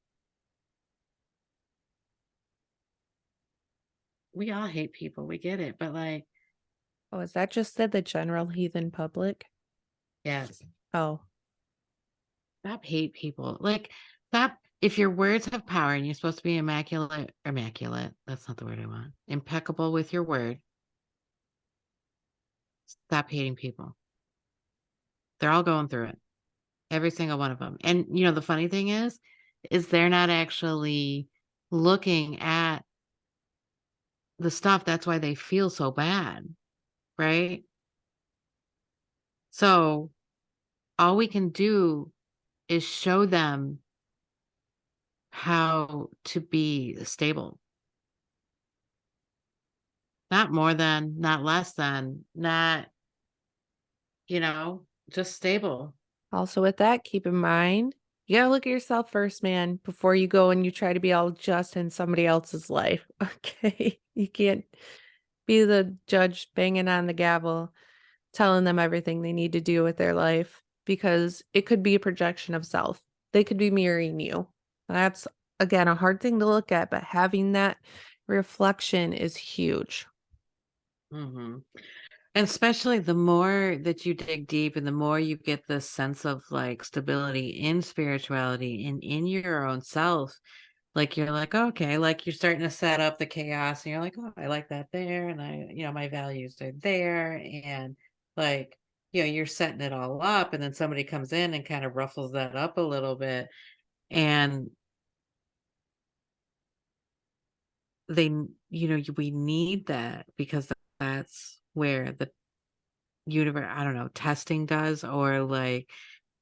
We all hate people. We get it. But like, Oh, is that just said the general heathen public? yes, Oh, stop hate people. Like, stop. If your words have power and you're supposed to be immaculate, that's not the word I want. Impeccable with your word. Stop hating people. They're all going through it. Every single one of them. And the funny thing is they're not actually looking at the stuff. That's why they feel so bad, right? So all we can do is show them how to be stable. Not more than, not less than, not, just stable. also with that, keep in mind, you gotta look at yourself first, man, before you go and you try to be all just in somebody else's life. Okay. You can't be the judge banging on the gavel, telling them everything they need to do with their life because it could be a projection of self. They could be mirroring you. That's, again, a hard thing to look at, but having that reflection is huge. Hmm. And especially the more that you dig deep and the more you get this sense of like stability in spirituality and in your own self, like you're like, okay, like you're starting to set up the chaos and you're like, oh, I like that there. And my values are there. And like, you're setting it all up. And then somebody comes in and kind of ruffles that up a little bit. And we need that because that's where the universe, I don't know, testing does, or like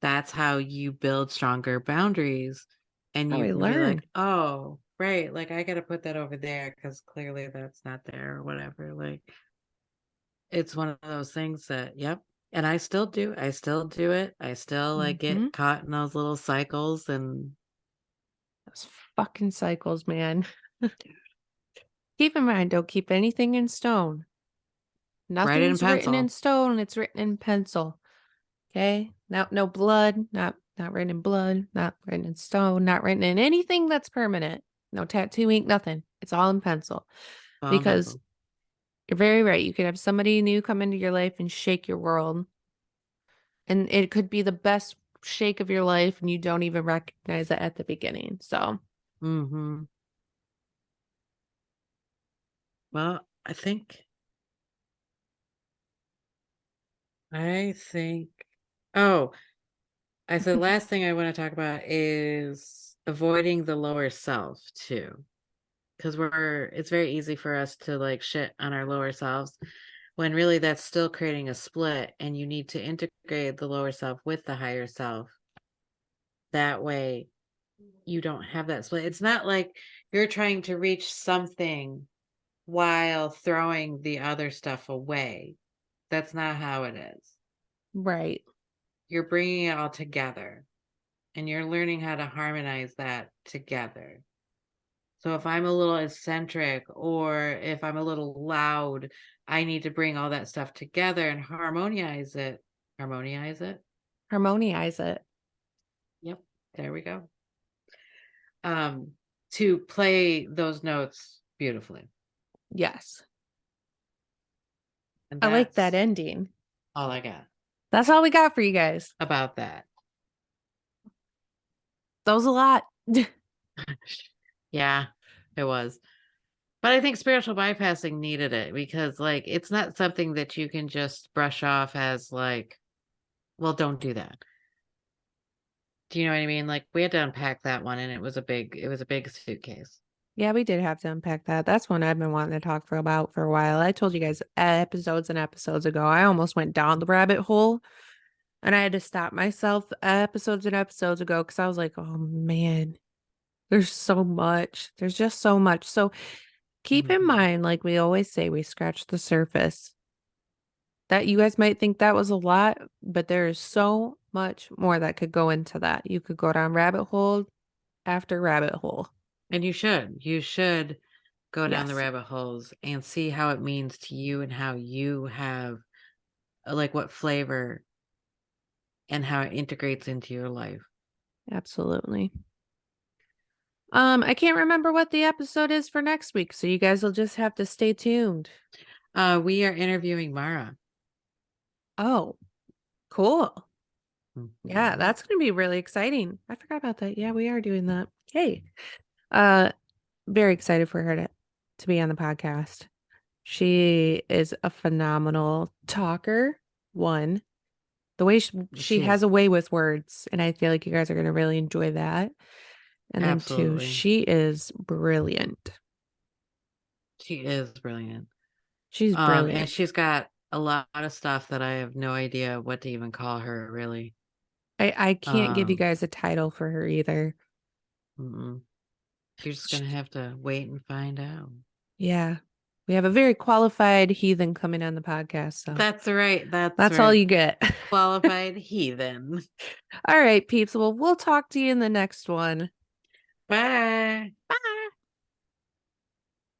that's how you build stronger boundaries and How you we can be learn. like, oh, right, like I got to put that over there because clearly that's not there or whatever. Like it's one of those things that, yep. And I still do it. I still like Mm-hmm. get caught in those little cycles and Those fucking cycles, man. Keep in mind, don't keep anything in stone. write it in Nothing's written in pencil. stone, it's written in pencil. Okay? No blood, not written in blood, not written in stone, not written in anything that's permanent. No tattoo ink, nothing. It's all in pencil. All in Because pencil. you're very right. You could have somebody new come into your life and shake your world. And it could be the best shake of your life, and you don't even recognize it at the beginning. So, Mm-hmm. Well, I think, oh, I said last thing I want to talk about is avoiding the lower self too. Because it's very easy for us to like shit on our lower selves when really that's still creating a split and you need to integrate the lower self with the higher self. That way you don't have that split. It's not like you're trying to reach something while throwing the other stuff away. That's not how it is. right. You're bringing it all together and you're learning how to harmonize that together. So if I'm a little eccentric or if I'm a little loud, I need to bring all that stuff together and harmonize it. Harmonize it. Harmonize it. Yep. There we go. Um, to play those notes beautifully. Yes. And I like that that's ending. all I got That's all we got for you guys. about that. That was a lot. Yeah, it was. But I think spiritual bypassing needed it because like it's not something that you can just brush off as like, well, don't do that. Do you know what I mean? Like we had to unpack that one and it was a big suitcase. Yeah, we did have to unpack that. That's one I've been wanting to talk for a while. I told you guys episodes and episodes ago. I almost went down the rabbit hole and I had to stop myself episodes and episodes ago because I was like, oh man, there's so much. There's just so much. So keep in Mhm. mind, like we always say, we scratch the surface. That you guys might think that was a lot, but there is so much more that could go into that. You could go down rabbit hole after rabbit hole. And you should go down the Yes, rabbit holes and see how it means to you and how you have, like, what flavor and how it integrates into your life. absolutely. I can't remember what the episode is for next week, so you guys will just have to stay tuned. We are interviewing Mara. Oh, cool. Yeah, Mhm. that's going to be really exciting. I forgot about that. Yeah, we are doing that. Hey, uh, very excited for her to be on the podcast. She is a phenomenal talker. One, the way she She has is. a way with words, and I feel like you guys are going to really enjoy that. And then two, Absolutely. she is brilliant. She is brilliant. She's And brilliant. she's got a lot of stuff that I have no idea what to even call her, really. I can't give you Um, guys a title for her either. mm-mm. You're just Sh- gonna have to wait and find out. Yeah. We have a very qualified heathen coming on the podcast, so That's right. That's that's all right. you get. Qualified heathen. All right, peeps. Well, we'll talk to you in the next one. Bye.